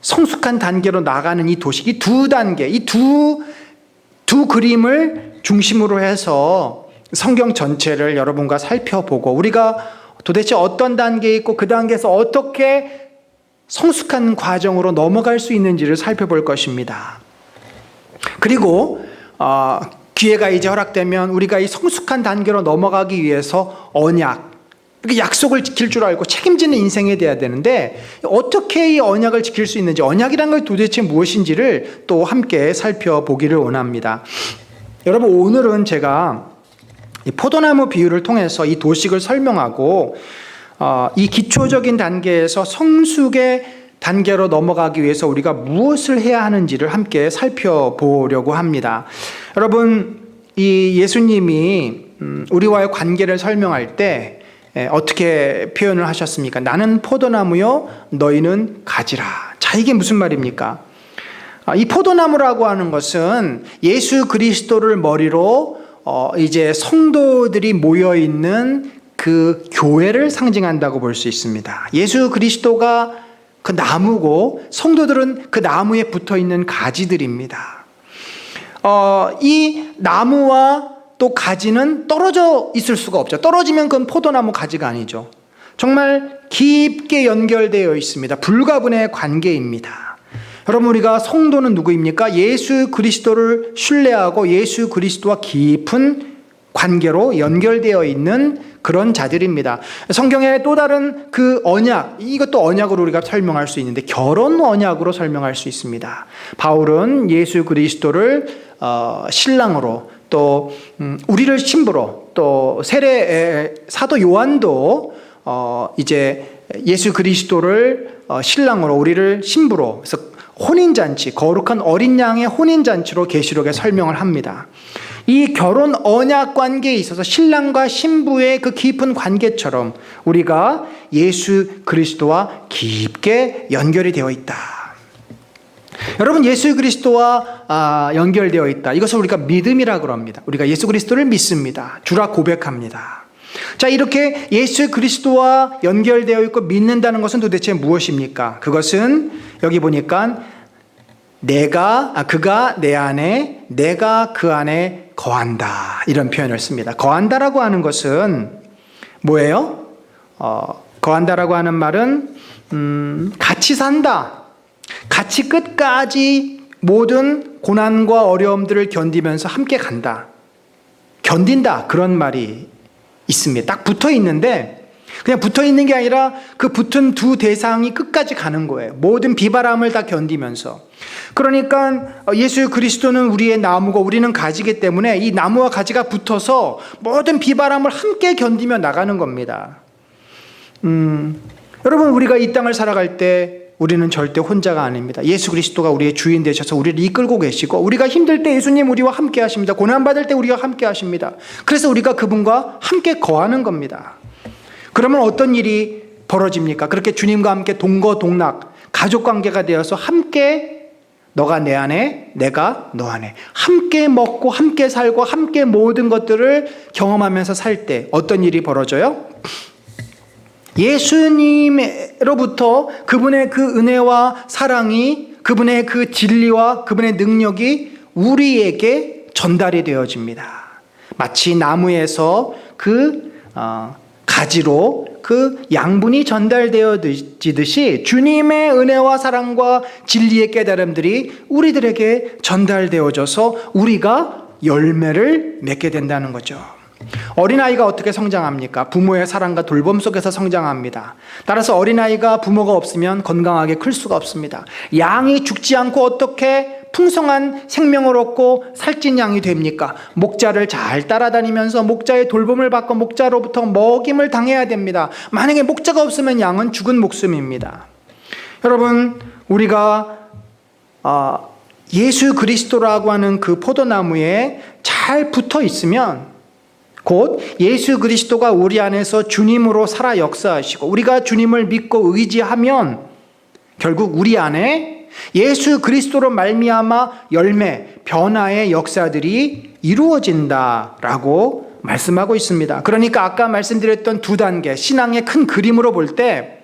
A: 성숙한 단계로 나가는 이 도식, 이 두 단계, 이 두 그림을 중심으로 해서 성경 전체를 여러분과 살펴보고 우리가 도대체 어떤 단계에 있고 그 단계에서 어떻게 성숙한 과정으로 넘어갈 수 있는지를 살펴볼 것입니다. 그리고 기회가 이제 허락되면 우리가 이 성숙한 단계로 넘어가기 위해서 언약, 약속을 지킬 줄 알고 책임지는 인생이 돼야 되는데 어떻게 이 언약을 지킬 수 있는지, 언약이란 걸 도대체 무엇인지를 또 함께 살펴보기를 원합니다. 여러분, 오늘은 제가 이 포도나무 비유를 통해서 이 도식을 설명하고 이 기초적인 단계에서 성숙의 단계로 넘어가기 위해서 우리가 무엇을 해야 하는지를 함께 살펴보려고 합니다. 여러분, 이 예수님이 우리와의 관계를 설명할 때 어떻게 표현을 하셨습니까? 나는 포도나무요, 너희는 가지라. 자, 이게 무슨 말입니까? 이 포도나무라고 하는 것은 예수 그리스도를 머리로 이제 성도들이 모여 있는 그 교회를 상징한다고 볼 수 있습니다. 예수 그리스도가 그 나무고 성도들은 그 나무에 붙어 있는 가지들입니다. 이 나무와 또 가지는 떨어져 있을 수가 없죠. 떨어지면 그건 포도나무 가지가 아니죠. 정말 깊게 연결되어 있습니다. 불가분의 관계입니다. 여러분, 우리가 성도는 누구입니까? 예수 그리스도를 신뢰하고 예수 그리스도와 깊은 관계로 연결되어 있는 그런 자들입니다. 성경의 또 다른 그 언약, 이것도 언약으로 우리가 설명할 수 있는데 결혼 언약으로 설명할 수 있습니다. 바울은 예수 그리스도를 신랑으로, 또 우리를 신부로, 또 세례 사도 요한도 이제 예수 그리스도를 신랑으로, 우리를 신부로, 그래서 혼인잔치, 거룩한 어린 양의 혼인잔치로 계시록에 설명을 합니다. 이 결혼 언약 관계에 있어서 신랑과 신부의 그 깊은 관계처럼 우리가 예수 그리스도와 깊게 연결이 되어 있다. 여러분, 예수 그리스도와 연결되어 있다. 이것을 우리가 믿음이라고 합니다. 우리가 예수 그리스도를 믿습니다. 주라 고백합니다. 자, 이렇게 예수 그리스도와 연결되어 있고 믿는다는 것은 도대체 무엇입니까? 그것은 여기 보니까 그가 내 안에, 내가 그 안에 거한다. 이런 표현을 씁니다. 거한다라고 하는 것은 뭐예요? 거한다라고 하는 말은 같이 산다. 같이 끝까지 모든 고난과 어려움들을 견디면서 함께 간다. 견딘다. 그런 말이 있습니다. 딱 붙어 있는데 그냥 붙어 있는 게 아니라 그 붙은 두 대상이 끝까지 가는 거예요. 모든 비바람을 다 견디면서. 그러니까 예수 그리스도는 우리의 나무고 우리는 가지기 때문에 이 나무와 가지가 붙어서 모든 비바람을 함께 견디며 나가는 겁니다. 여러분, 우리가 이 땅을 살아갈 때 우리는 절대 혼자가 아닙니다. 예수 그리스도가 우리의 주인 되셔서 우리를 이끌고 계시고, 우리가 힘들 때 예수님 우리와 함께 하십니다. 고난받을 때 우리와 함께 하십니다. 그래서 우리가 그분과 함께 거하는 겁니다. 그러면 어떤 일이 벌어집니까? 그렇게 주님과 함께 동거동락, 가족관계가 되어서 함께 너가 내 안에, 내가 너 안에 함께 먹고 함께 살고 함께 모든 것들을 경험하면서 살 때 어떤 일이 벌어져요? 예수님으로부터 그분의 그 은혜와 사랑이, 그분의 그 진리와 그분의 능력이 우리에게 전달이 되어집니다. 마치 나무에서 그 가지로 그 양분이 전달되어지듯이 주님의 은혜와 사랑과 진리의 깨달음들이 우리들에게 전달되어져서 우리가 열매를 맺게 된다는 거죠. 어린아이가 어떻게 성장합니까? 부모의 사랑과 돌봄 속에서 성장합니다. 따라서 어린아이가 부모가 없으면 건강하게 클 수가 없습니다. 양이 죽지 않고 어떻게 풍성한 생명을 얻고 살찐 양이 됩니까? 목자를 잘 따라다니면서 목자의 돌봄을 받고 목자로부터 먹임을 당해야 됩니다. 만약에 목자가 없으면 양은 죽은 목숨입니다. 여러분, 우리가 예수 그리스도라고 하는 그 포도나무에 잘 붙어 있으면 곧 예수 그리스도가 우리 안에서 주님으로 살아 역사하시고 우리가 주님을 믿고 의지하면 결국 우리 안에 예수 그리스도로 말미암아 열매, 변화의 역사들이 이루어진다라고 말씀하고 있습니다. 그러니까 아까 말씀드렸던 두 단계, 신앙의 큰 그림으로 볼 때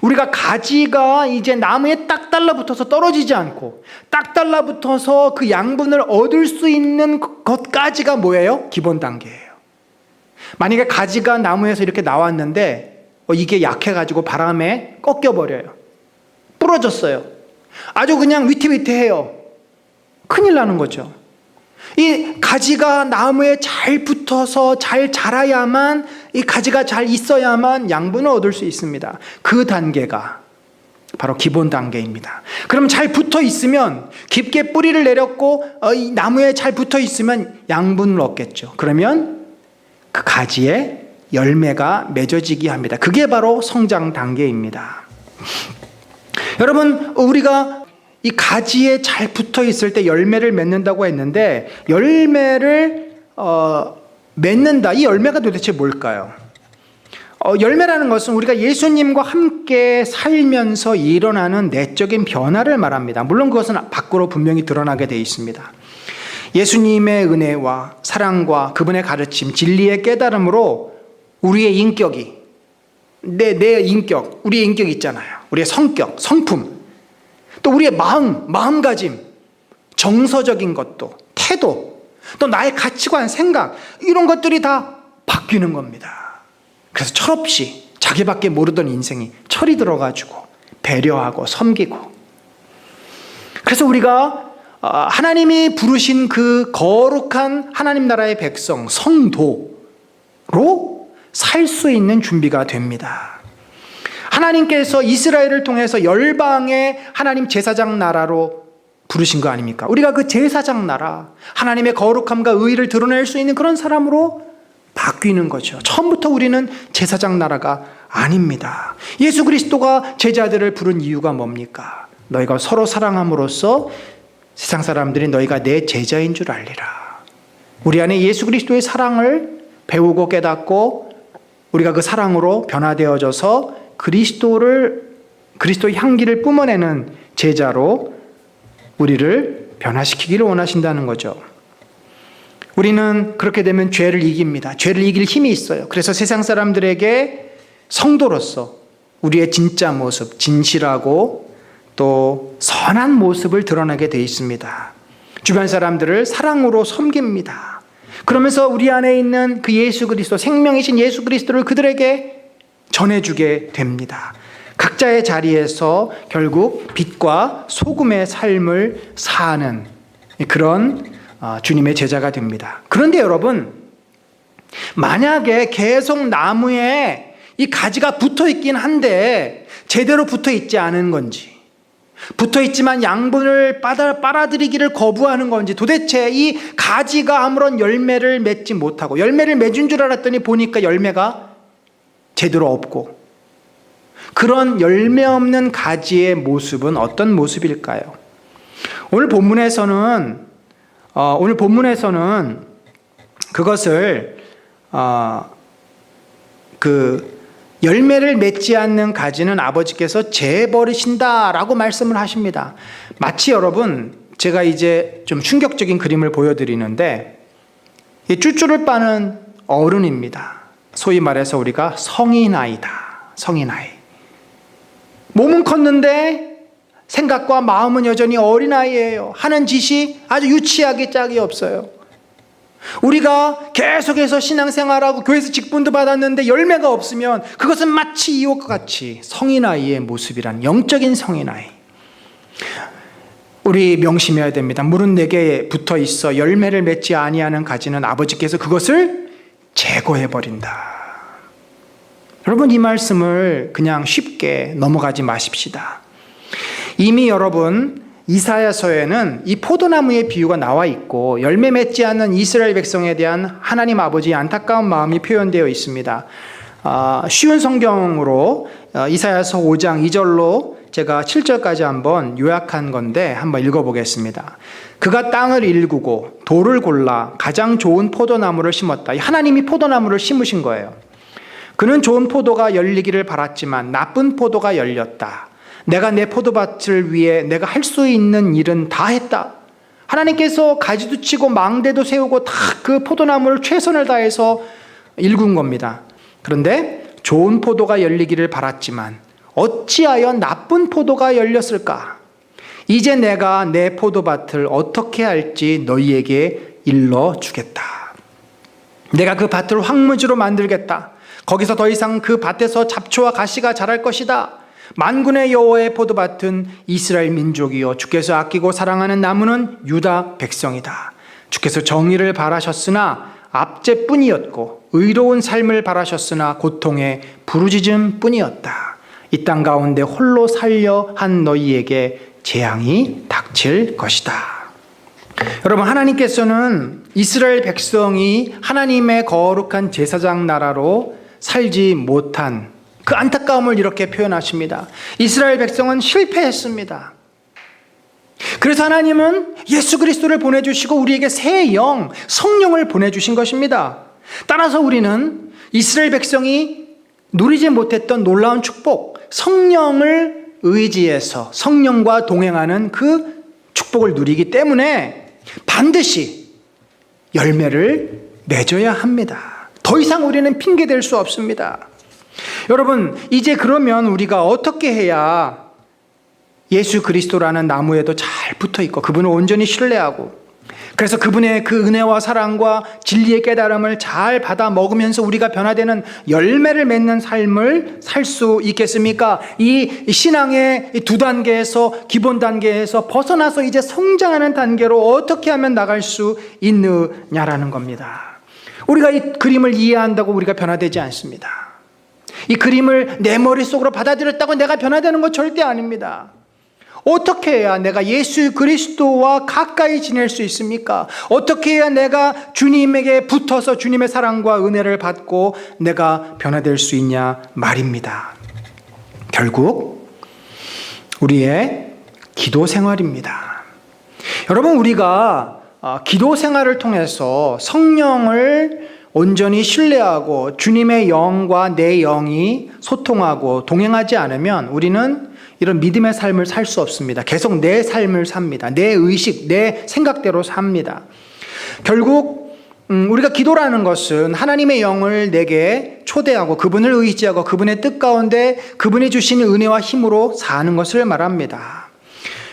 A: 우리가 가지가 이제 나무에 딱 달라붙어서 떨어지지 않고 딱 달라붙어서 그 양분을 얻을 수 있는 것까지가 뭐예요? 기본 단계예요. 만약에 가지가 나무에서 이렇게 나왔는데 이게 약해가지고 바람에 꺾여버려요. 부러졌어요. 아주 그냥 위태위태해요. 큰일 나는 거죠. 이 가지가 나무에 잘 붙어서 잘 자라야만, 이 가지가 잘 있어야만 양분을 얻을 수 있습니다. 그 단계가 바로 기본 단계입니다. 그럼 잘 붙어 있으면, 깊게 뿌리를 내렸고 이 나무에 잘 붙어 있으면 양분을 얻겠죠. 그러면 그 가지에 열매가 맺어지게 합니다. 그게 바로 성장 단계입니다. 여러분, 우리가 이 가지에 잘 붙어 있을 때 열매를 맺는다고 했는데 열매를 맺는다. 이 열매가 도대체 뭘까요? 열매라는 것은 우리가 예수님과 함께 살면서 일어나는 내적인 변화를 말합니다. 물론 그것은 밖으로 분명히 드러나게 되어 있습니다. 예수님의 은혜와 사랑과 그분의 가르침, 진리의 깨달음으로 우리의 인격이, 내 인격, 우리의 인격이 있잖아요. 우리의 성격, 성품, 또 우리의 마음가짐, 정서적인 것도, 태도, 또 나의 가치관, 생각, 이런 것들이 다 바뀌는 겁니다. 그래서 철없이 자기밖에 모르던 인생이 철이 들어가지고 배려하고 섬기고, 그래서 우리가 하나님이 부르신 그 거룩한 하나님 나라의 백성, 성도로 살 수 있는 준비가 됩니다. 하나님께서 이스라엘을 통해서 열방의 하나님 제사장 나라로 부르신 거 아닙니까? 우리가 그 제사장 나라, 하나님의 거룩함과 의의를 드러낼 수 있는 그런 사람으로 바뀌는 거죠. 처음부터 우리는 제사장 나라가 아닙니다. 예수 그리스도가 제자들을 부른 이유가 뭡니까? 너희가 서로 사랑함으로써 세상 사람들이 너희가 내 제자인 줄 알리라. 우리 안에 예수 그리스도의 사랑을 배우고 깨닫고 우리가 그 사랑으로 변화되어져서 그리스도의 향기를 뿜어내는 제자로 우리를 변화시키기를 원하신다는 거죠. 우리는 그렇게 되면 죄를 이깁니다. 죄를 이길 힘이 있어요. 그래서 세상 사람들에게 성도로서 우리의 진짜 모습, 진실하고 또 선한 모습을 드러내게 돼 있습니다. 주변 사람들을 사랑으로 섬깁니다. 그러면서 우리 안에 있는 그 예수 그리스도, 생명이신 예수 그리스도를 그들에게 전해주게 됩니다. 각자의 자리에서 결국 빛과 소금의 삶을 사는 그런 주님의 제자가 됩니다. 그런데 여러분, 만약에 계속 나무에 이 가지가 붙어 있긴 한데 제대로 붙어 있지 않은 건지, 붙어 있지만 양분을 빨아들이기를 거부하는 건지, 도대체 이 가지가 아무런 열매를 맺지 못하고, 열매를 맺은 줄 알았더니 보니까 열매가 제대로 없고, 그런 열매 없는 가지의 모습은 어떤 모습일까요? 오늘 본문에서는 그것을 열매를 맺지 않는 가지는 아버지께서 재버리신다라고 말씀을 하십니다. 마치 여러분, 제가 이제 좀 충격적인 그림을 보여드리는데, 이 쭈쭈를 빠는 어른입니다. 소위 말해서 우리가 성인아이다. 성인아이. 몸은 컸는데 생각과 마음은 여전히 어린아이예요. 하는 짓이 아주 유치하게 짝이 없어요. 우리가 계속해서 신앙생활하고 교회에서 직분도 받았는데 열매가 없으면 그것은 마치 이웃과 같이 성인아이의 모습이란, 영적인 성인아이. 우리 명심해야 됩니다. 물은 내게 붙어 있어 열매를 맺지 아니하는 가지는 아버지께서 그것을 제거해버린다. 여러분, 이 말씀을 그냥 쉽게 넘어가지 마십시다. 이미 여러분, 이사야서에는 이 포도나무의 비유가 나와 있고 열매 맺지 않는 이스라엘 백성에 대한 하나님 아버지의 안타까운 마음이 표현되어 있습니다. 쉬운 성경으로 이사야서 5장 2절로 제가 7절까지 한번 요약한 건데 한번 읽어보겠습니다. 그가 땅을 일구고 돌을 골라 가장 좋은 포도나무를 심었다. 하나님이 포도나무를 심으신 거예요. 그는 좋은 포도가 열리기를 바랐지만 나쁜 포도가 열렸다. 내가 내 포도밭을 위해 내가 할 수 있는 일은 다 했다. 하나님께서 가지도 치고 망대도 세우고 다 그 포도나무를 최선을 다해서 일군 겁니다. 그런데 좋은 포도가 열리기를 바랐지만 어찌하여 나쁜 포도가 열렸을까? 이제 내가 내 포도밭을 어떻게 할지 너희에게 일러주겠다. 내가 그 밭을 황무지로 만들겠다. 거기서 더 이상 그 밭에서 잡초와 가시가 자랄 것이다. 만군의 여호와의 포도밭은 이스라엘 민족이요 주께서 아끼고 사랑하는 나무는 유다 백성이다. 주께서 정의를 바라셨으나 압제뿐이었고 의로운 삶을 바라셨으나 고통의 부르짖음뿐이었다. 이 땅 가운데 홀로 살려 한 너희에게 재앙이 닥칠 것이다. 여러분, 하나님께서는 이스라엘 백성이 하나님의 거룩한 제사장 나라로 살지 못한 그 안타까움을 이렇게 표현하십니다. 이스라엘 백성은 실패했습니다. 그래서 하나님은 예수 그리스도를 보내주시고 우리에게 새 영, 성령을 보내주신 것입니다. 따라서 우리는 이스라엘 백성이 누리지 못했던 놀라운 축복, 성령을 의지해서 성령과 동행하는 그 축복을 누리기 때문에 반드시 열매를 맺어야 합니다. 더 이상 우리는 핑계댈 수 없습니다. 여러분, 이제 그러면 우리가 어떻게 해야 예수 그리스도라는 나무에도 잘 붙어 있고 그분을 온전히 신뢰하고, 그래서 그분의 그 은혜와 사랑과 진리의 깨달음을 잘 받아 먹으면서 우리가 변화되는 열매를 맺는 삶을 살 수 있겠습니까? 이 신앙의 두 단계에서, 기본 단계에서 벗어나서 이제 성장하는 단계로 어떻게 하면 나갈 수 있느냐라는 겁니다. 우리가 이 그림을 이해한다고 우리가 변화되지 않습니다. 이 그림을 내 머릿속으로 받아들였다고 내가 변화되는 건 절대 아닙니다. 어떻게 해야 내가 예수 그리스도와 가까이 지낼 수 있습니까? 어떻게 해야 내가 주님에게 붙어서 주님의 사랑과 은혜를 받고 내가 변화될 수 있냐 말입니다. 결국 우리의 기도 생활입니다. 여러분, 우리가 기도 생활을 통해서 성령을 온전히 신뢰하고 주님의 영과 내 영이 소통하고 동행하지 않으면 우리는 이런 믿음의 삶을 살 수 없습니다. 계속 내 삶을 삽니다. 내 의식, 내 생각대로 삽니다. 결국 우리가 기도라는 것은 하나님의 영을 내게 초대하고 그분을 의지하고 그분의 뜻 가운데 그분이 주시는 은혜와 힘으로 사는 것을 말합니다.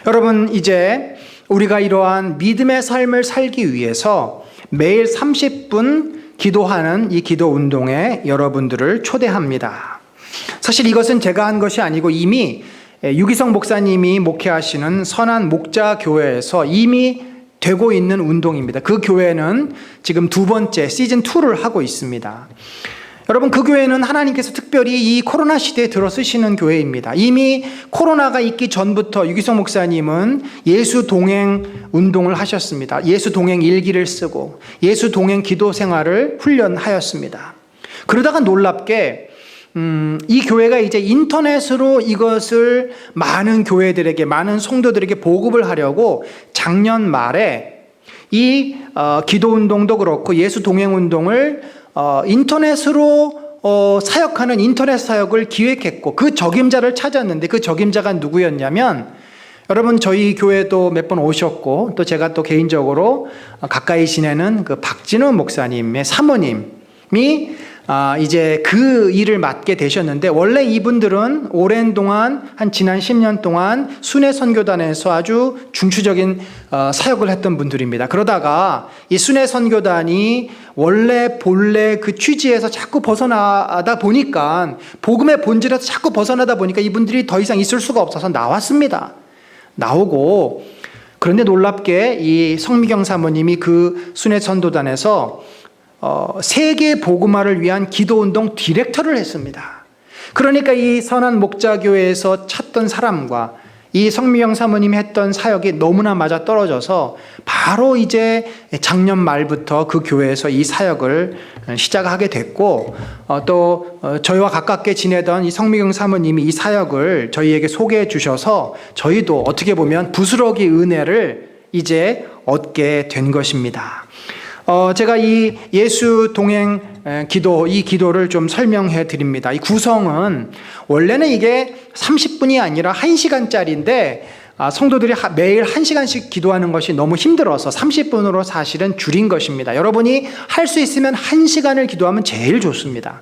A: 여러분, 이제 우리가 이러한 믿음의 삶을 살기 위해서 매일 30분 기도하는 이 기도 운동에 여러분들을 초대합니다. 사실 이것은 제가 한 것이 아니고 이미 유기성 목사님이 목회하시는 선한 목자교회에서 이미 되고 있는 운동입니다. 그 교회는 지금 2번째 시즌2를 하고 있습니다. 여러분, 그 교회는 하나님께서 특별히 이 코로나 시대에 들어 쓰시는 교회입니다. 이미 코로나가 있기 전부터 유기성 목사님은 예수 동행 운동을 하셨습니다. 예수 동행 일기를 쓰고 예수 동행 기도 생활을 훈련하였습니다. 그러다가 놀랍게 이 교회가 이제 인터넷으로 이것을 많은 교회들에게, 많은 성도들에게 보급을 하려고 작년 말에 이 기도 운동도 그렇고 예수 동행 운동을 인터넷으로 사역하는 인터넷 사역을 기획했고 그 적임자를 찾았는데 그 적임자가 누구였냐면, 여러분, 저희 교회도 몇 번 오셨고 또 제가 또 개인적으로 가까이 지내는 그 박진우 목사님의 사모님이 이제 그 일을 맡게 되셨는데, 원래 이분들은 오랜 동안 지난 10년 동안 순회 선교단에서 아주 중추적인 사역을 했던 분들입니다. 그러다가 이 순회 선교단이 본래 그 취지에서 자꾸 벗어나다 보니까, 복음의 본질에서 자꾸 벗어나다 보니까 이분들이 더 이상 있을 수가 없어서 나오고, 그런데 놀랍게 이 성미경 사모님이 그 순회 선도단에서 세계 복음화를 위한 기도운동 디렉터를 했습니다. 그러니까 이 선한 목자교회에서 찾던 사람과 이 성미영 사모님이 했던 사역이 너무나 맞아 떨어져서 바로 이제 작년 말부터 그 교회에서 이 사역을 시작하게 됐고, 또 저희와 가깝게 지내던 이 성미경 사모님이 이 사역을 저희에게 소개해 주셔서 저희도 어떻게 보면 부스러기 은혜를 이제 얻게 된 것입니다. 제가 이 예수 동행 기도, 이 기도를 좀 설명해 드립니다. 이 구성은 원래는 이게 30분이 아니라 1시간짜리인데 성도들이 매일 1시간씩 기도하는 것이 너무 힘들어서 30분으로 사실은 줄인 것입니다. 여러분이 할 수 있으면 1시간을 기도하면 제일 좋습니다.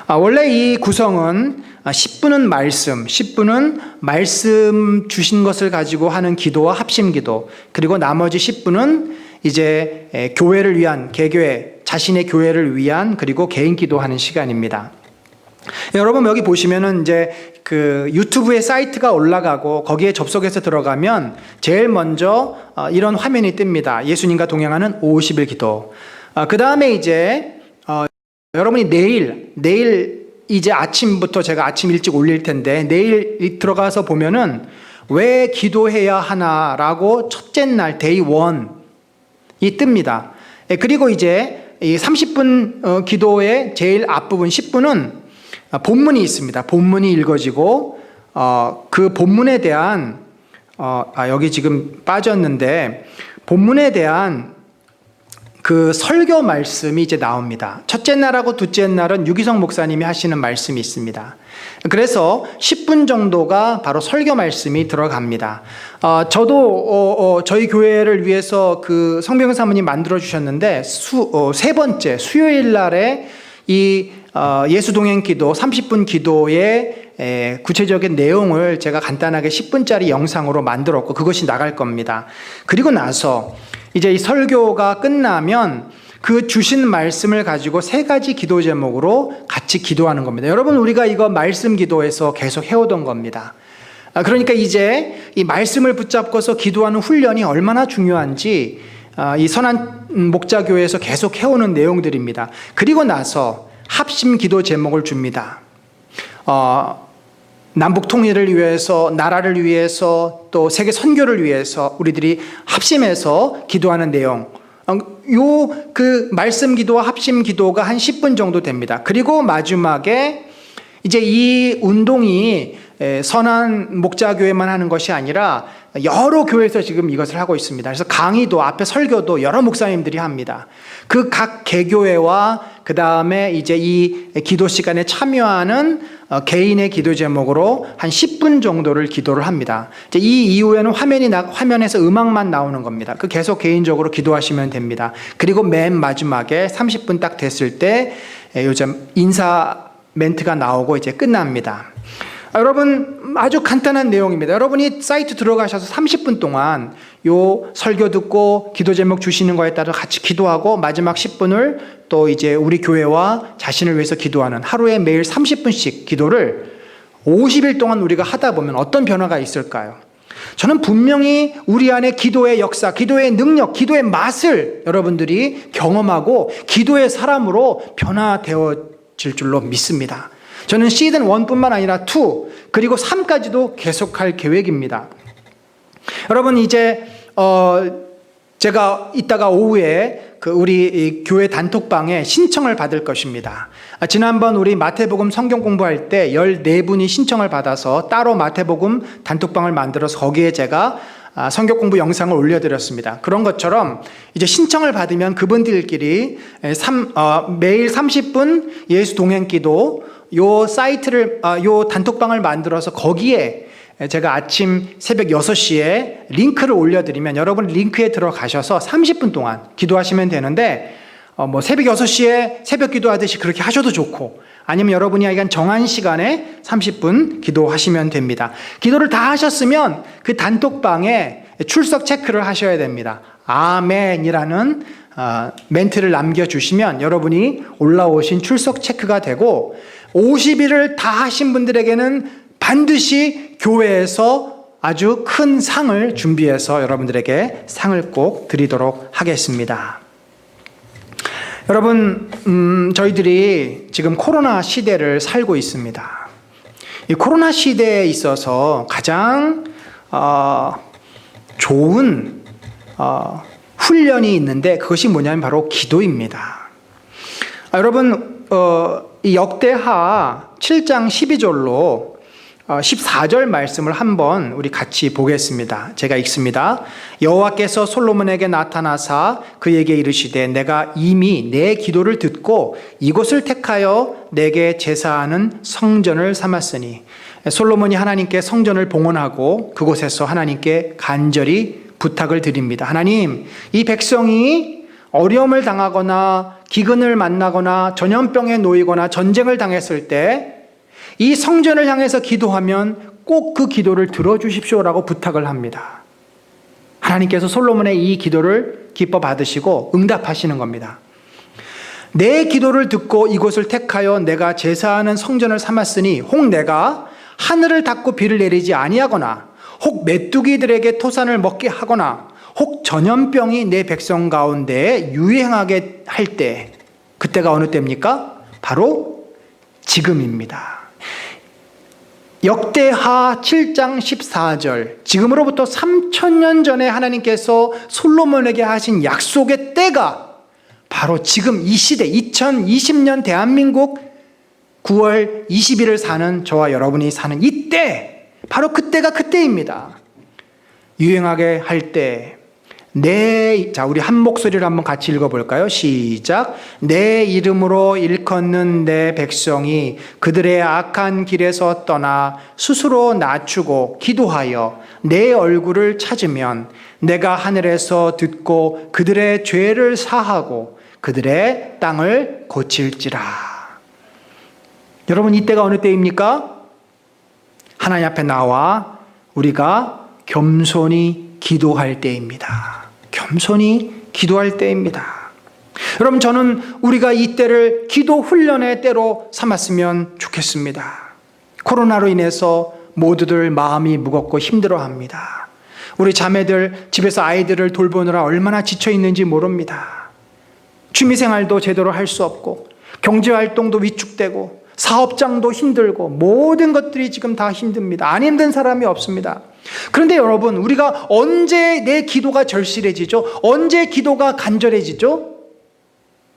A: 원래 이 구성은 10분은 말씀, 10분은 말씀 주신 것을 가지고 하는 기도와 합심 기도, 그리고 나머지 10분은 이제 교회를 위한, 개교회, 자신의 교회를 위한, 그리고 개인 기도하는 시간입니다. 여러분, 여기 보시면은 이제 그 유튜브에 사이트가 올라가고 거기에 접속해서 들어가면 제일 먼저 이런 화면이 뜹니다. 예수님과 동행하는 50일 기도. 그 다음에 이제 여러분이 내일 이제 아침부터 제가 아침 일찍 올릴 텐데, 내일 들어가서 보면은 왜 기도해야 하나라고 첫째 날 데이 1이 뜹니다. 그리고 이제 이 30분 기도의 제일 앞부분 10분은 본문이 있습니다. 본문이 읽어지고 그 본문에 대한 여기 지금 빠졌는데, 본문에 대한 그 설교 말씀이 이제 나옵니다. 첫째 날하고 둘째 날은 유기성 목사님이 하시는 말씀이 있습니다. 그래서 10분 정도가 바로 설교 말씀이 들어갑니다. 저도 저희 교회를 위해서 그 성병 사모님 만들어 주셨는데, 세 번째 수요일 날에 이 예수 동행 기도 30분 기도의 구체적인 내용을 제가 간단하게 10분짜리 영상으로 만들었고 그것이 나갈 겁니다. 그리고 나서 이제 이 설교가 끝나면 그 주신 말씀을 가지고 3가지 기도 제목으로 같이 기도하는 겁니다. 여러분, 우리가 이거 말씀 기도에서 계속 해오던 겁니다. 그러니까 이제 이 말씀을 붙잡고서 기도하는 훈련이 얼마나 중요한지 이 선한 목자교회에서 계속 해오는 내용들입니다. 그리고 나서 합심 기도 제목을 줍니다. 남북 통일을 위해서, 나라를 위해서, 또 세계 선교를 위해서 우리들이 합심해서 기도하는 내용. 그 말씀 기도와 합심 기도가 한 10분 정도 됩니다. 그리고 마지막에 이제 이 운동이 선한 목자교회만 하는 것이 아니라 여러 교회에서 지금 이것을 하고 있습니다. 그래서 강의도 앞에 설교도 여러 목사님들이 합니다. 그 각 개교회와 그 다음에 이제 이 기도 시간에 참여하는 개인의 기도 제목으로 한 10분 정도를 기도를 합니다. 이제 이 이후에는 화면에서 음악만 나오는 겁니다. 그 계속 개인적으로 기도하시면 됩니다. 그리고 맨 마지막에 30분 딱 됐을 때 요즘 인사 멘트가 나오고 이제 끝납니다. 여러분 아주 간단한 내용입니다. 여러분이 사이트 들어가셔서 30분 동안 요 설교 듣고 기도 제목 주시는 거에 따라 같이 기도하고 마지막 10분을 또 이제 우리 교회와 자신을 위해서 기도하는 하루에 매일 30분씩 기도를 50일 동안 우리가 하다 보면 어떤 변화가 있을까요? 저는 분명히 우리 안에 기도의 역사, 기도의 능력, 기도의 맛을 여러분들이 경험하고 기도의 사람으로 변화되어질 줄로 믿습니다. 저는 시즌 1뿐만 아니라 2 그리고 3까지도 계속할 계획입니다. 여러분 이제 제가 이따가 오후에 그 우리 교회 단톡방에 신청을 받을 것입니다. 지난번 우리 마태복음 성경 공부할 때 14분이 신청을 받아서 따로 마태복음 단톡방을 만들어서 거기에 제가 성경 공부 영상을 올려드렸습니다. 그런 것처럼 이제 신청을 받으면 그분들끼리 매일 30분 예수 동행 기도 요 사이트를 요 단톡방을 만들어서 거기에 제가 아침 새벽 6시에 링크를 올려드리면 여러분 링크에 들어가셔서 30분 동안 기도하시면 되는데 뭐 새벽 6시에 새벽 기도하듯이 그렇게 하셔도 좋고 아니면 여러분이 약간 정한 시간에 30분 기도하시면 됩니다. 기도를 다 하셨으면 그 단톡방에 출석 체크를 하셔야 됩니다. 아멘이라는 멘트를 남겨주시면 여러분이 올라오신 출석 체크가 되고 50일을 다 하신 분들에게는 반드시 교회에서 아주 큰 상을 준비해서 여러분들에게 상을 꼭 드리도록 하겠습니다. 여러분, 저희들이 지금 코로나 시대를 살고 있습니다. 이 코로나 시대에 있어서 가장 좋은 훈련이 있는데 그것이 뭐냐면 바로 기도입니다. 여러분, 이 역대하 7장 12절로 14절 말씀을 한번 우리 같이 보겠습니다. 제가 읽습니다. 여호와께서 솔로몬에게 나타나사 그에게 이르시되 내가 이미 내 기도를 듣고 이곳을 택하여 내게 제사하는 성전을 삼았으니 솔로몬이 하나님께 성전을 봉헌하고 그곳에서 하나님께 간절히 부탁을 드립니다. 하나님, 이 백성이 어려움을 당하거나 기근을 만나거나 전염병에 놓이거나 전쟁을 당했을 때 이 성전을 향해서 기도하면 꼭 그 기도를 들어주십시오라고 부탁을 합니다. 하나님께서 솔로몬의 이 기도를 기뻐 받으시고 응답하시는 겁니다. 내 기도를 듣고 이곳을 택하여 내가 제사하는 성전을 삼았으니 혹 내가 하늘을 닫고 비를 내리지 아니하거나 혹 메뚜기들에게 토산을 먹게 하거나 혹 전염병이 내 백성 가운데 유행하게 할 때, 그때가 어느 때입니까? 바로 지금입니다. 역대하 7장 14절, 지금으로부터 3000년 전에 하나님께서 솔로몬에게 하신 약속의 때가 바로 지금 이 시대 2020년 대한민국 9월 20일을 사는 저와 여러분이 사는 이때, 바로 그때가 그때입니다. 유행하게 할 때, 자, 우리 한 목소리를 한번 같이 읽어볼까요? 시작. 내 이름으로 일컫는 내 백성이 그들의 악한 길에서 떠나 스스로 낮추고 기도하여 내 얼굴을 찾으면 내가 하늘에서 듣고 그들의 죄를 사하고 그들의 땅을 고칠지라. 여러분, 이때가 어느 때입니까? 하나님 앞에 나와 우리가 겸손히 기도할 때입니다. 겸손히 기도할 때입니다. 여러분, 저는 우리가 이 때를 기도 훈련의 때로 삼았으면 좋겠습니다. 코로나로 인해서 모두들 마음이 무겁고 힘들어합니다. 우리 자매들 집에서 아이들을 돌보느라 얼마나 지쳐 있는지 모릅니다. 취미생활도 제대로 할 수 없고 경제활동도 위축되고 사업장도 힘들고 모든 것들이 지금 다 힘듭니다. 안 힘든 사람이 없습니다. 그런데 여러분, 우리가 언제 내 기도가 절실해지죠? 언제 기도가 간절해지죠?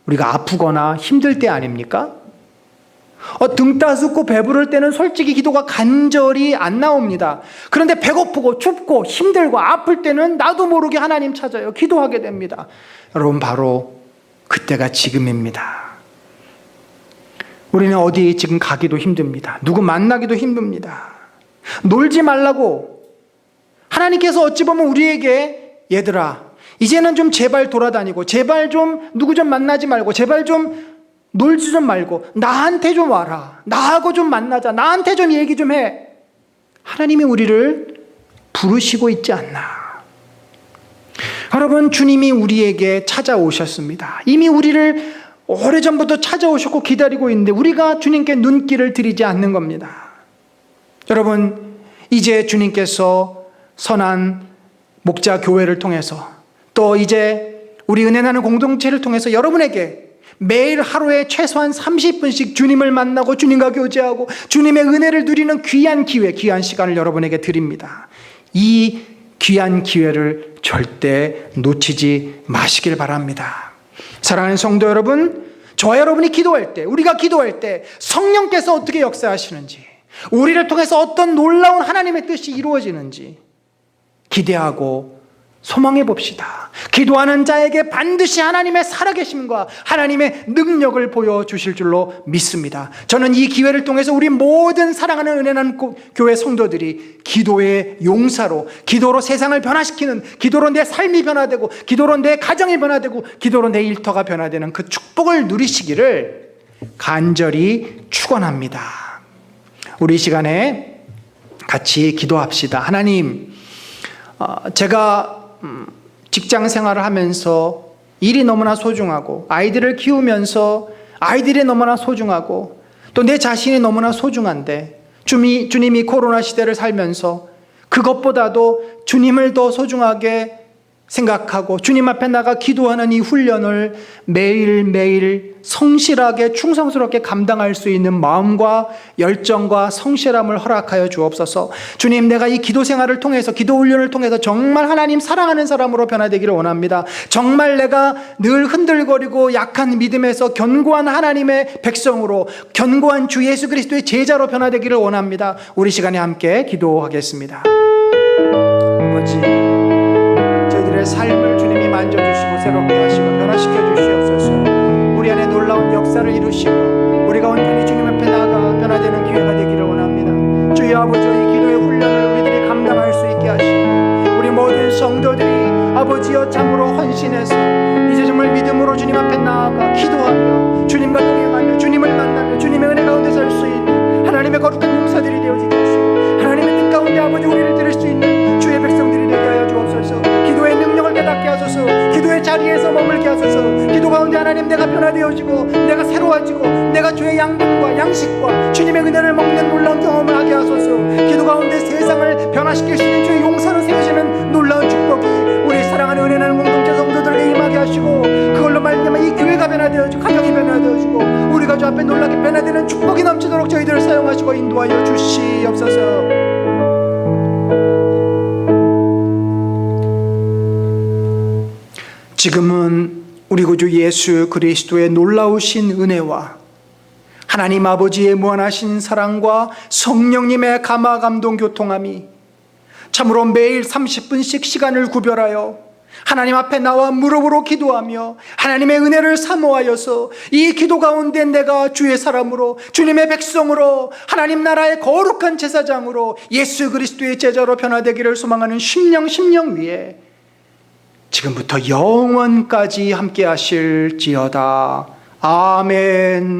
A: 우리가 아프거나 힘들 때 아닙니까? 등 따숩고 배부를 때는 솔직히 기도가 간절히 안 나옵니다. 그런데 배고프고 춥고 힘들고 아플 때는 나도 모르게 하나님 찾아요. 기도하게 됩니다. 여러분, 바로 그때가 지금입니다. 우리는 어디 지금 가기도 힘듭니다. 누구 만나기도 힘듭니다. 놀지 말라고 하나님께서 어찌 보면 우리에게, 얘들아 이제는 좀 제발 돌아다니고, 제발 좀 누구 좀 만나지 말고, 제발 좀 놀지 좀 말고 나한테 좀 와라, 나하고 좀 만나자, 나한테 좀 얘기 좀 해. 하나님이 우리를 부르시고 있지 않나. 여러분, 주님이 우리에게 찾아오셨습니다. 이미 우리를 오래전부터 찾아오셨고 기다리고 있는데 우리가 주님께 눈길을 들이지 않는 겁니다. 여러분, 이제 주님께서 선한 목자 교회를 통해서, 또 이제 우리 은혜 나는 공동체를 통해서 여러분에게 매일 하루에 최소한 30분씩 주님을 만나고 주님과 교제하고 주님의 은혜를 누리는 귀한 기회, 귀한 시간을 여러분에게 드립니다. 이 귀한 기회를 절대 놓치지 마시길 바랍니다. 사랑하는 성도 여러분, 저와 여러분이 기도할 때, 우리가 기도할 때 성령께서 어떻게 역사하시는지, 우리를 통해서 어떤 놀라운 하나님의 뜻이 이루어지는지 기대하고 소망해 봅시다. 기도하는 자에게 반드시 하나님의 살아계심과 하나님의 능력을 보여주실 줄로 믿습니다. 저는 이 기회를 통해서 우리 모든 사랑하는 은혜나는 교회 성도들이 기도의 용사로, 기도로 세상을 변화시키는, 기도로 내 삶이 변화되고, 기도로 내 가정이 변화되고, 기도로 내 일터가 변화되는 그 축복을 누리시기를 간절히 축원합니다. 우리 이 시간에 같이 기도합시다. 하나님, 제가 직장 생활을 하면서 일이 너무나 소중하고, 아이들을 키우면서 아이들이 너무나 소중하고, 또 내 자신이 너무나 소중한데 주님이 코로나 시대를 살면서 그것보다도 주님을 더 소중하게 생각하고 주님 앞에 나가 기도하는 이 훈련을 매일매일 성실하게 충성스럽게 감당할 수 있는 마음과 열정과 성실함을 허락하여 주옵소서. 주님, 내가 이 기도 생활을 통해서, 기도 훈련을 통해서 정말 하나님 사랑하는 사람으로 변화되기를 원합니다. 정말 내가 늘 흔들거리고 약한 믿음에서 견고한 하나님의 백성으로, 견고한 주 예수 그리스도의 제자로 변화되기를 원합니다. 우리 시간에 함께 기도하겠습니다. 아버지, 저희들의 삶을 주님이 만져주시고 새롭게 하시고 변화시켜 주시옵소서. 우리 안에 놀라운 역사를 이루시고 우리가 온전히 주님 앞에 나아가 변화되는 기회가 되기를 원합니다. 주여 아버지, 이 기도의 훈련을 우리들이 감당할 수 있게 하시고 우리 모든 성도들이 아버지여 참으로 헌신해서 이제 정말 믿음으로 주님 앞에 나아가 기도하며 주님과 동행하며 주님을 만나며 주님의 은혜 가운데 살 수 있는 하나님의 거룩한 용사들이 되어지게 하시고 하나님의 뜻 가운데 아버지 우리를 들을 수 있는 주의 백성들이 되게 하여 주옵소서. 기도의 능력을 깨닫게 하소서. 기도의 자리에서 머물게 하소서. 기도 가운데 하나님, 내가 변화되어지고 내가 새로워지고 내가 주의 양분과 양식과 주님의 은혜를 먹는 놀라운 경험을 하게 하소서. 기도 가운데 세상을 변화시킬 수 있는 주의 용사로 세우시는 놀라운 축복이 우리 사랑하는 은혜 나는 공동체 성도들에게 임하게 하시고, 그걸로 말미암아 이 교회가 변화되어지고 가정이 변화되어지고 우리가 주 앞에 놀랍게 변화되는 축복이 넘치도록 저희들을 사용하시고 인도하여 주시옵소서. 지금은 우리 구주 예수 그리스도의 놀라우신 은혜와 하나님 아버지의 무한하신 사랑과 성령님의 감화 감동 교통함이 참으로 매일 30분씩 시간을 구별하여 하나님 앞에 나와 무릎으로 기도하며 하나님의 은혜를 사모하여서 이 기도 가운데 내가 주의 사람으로, 주님의 백성으로, 하나님 나라의 거룩한 제사장으로, 예수 그리스도의 제자로 변화되기를 소망하는 심령 위에 지금부터 영원까지 함께 하실지어다. 아멘.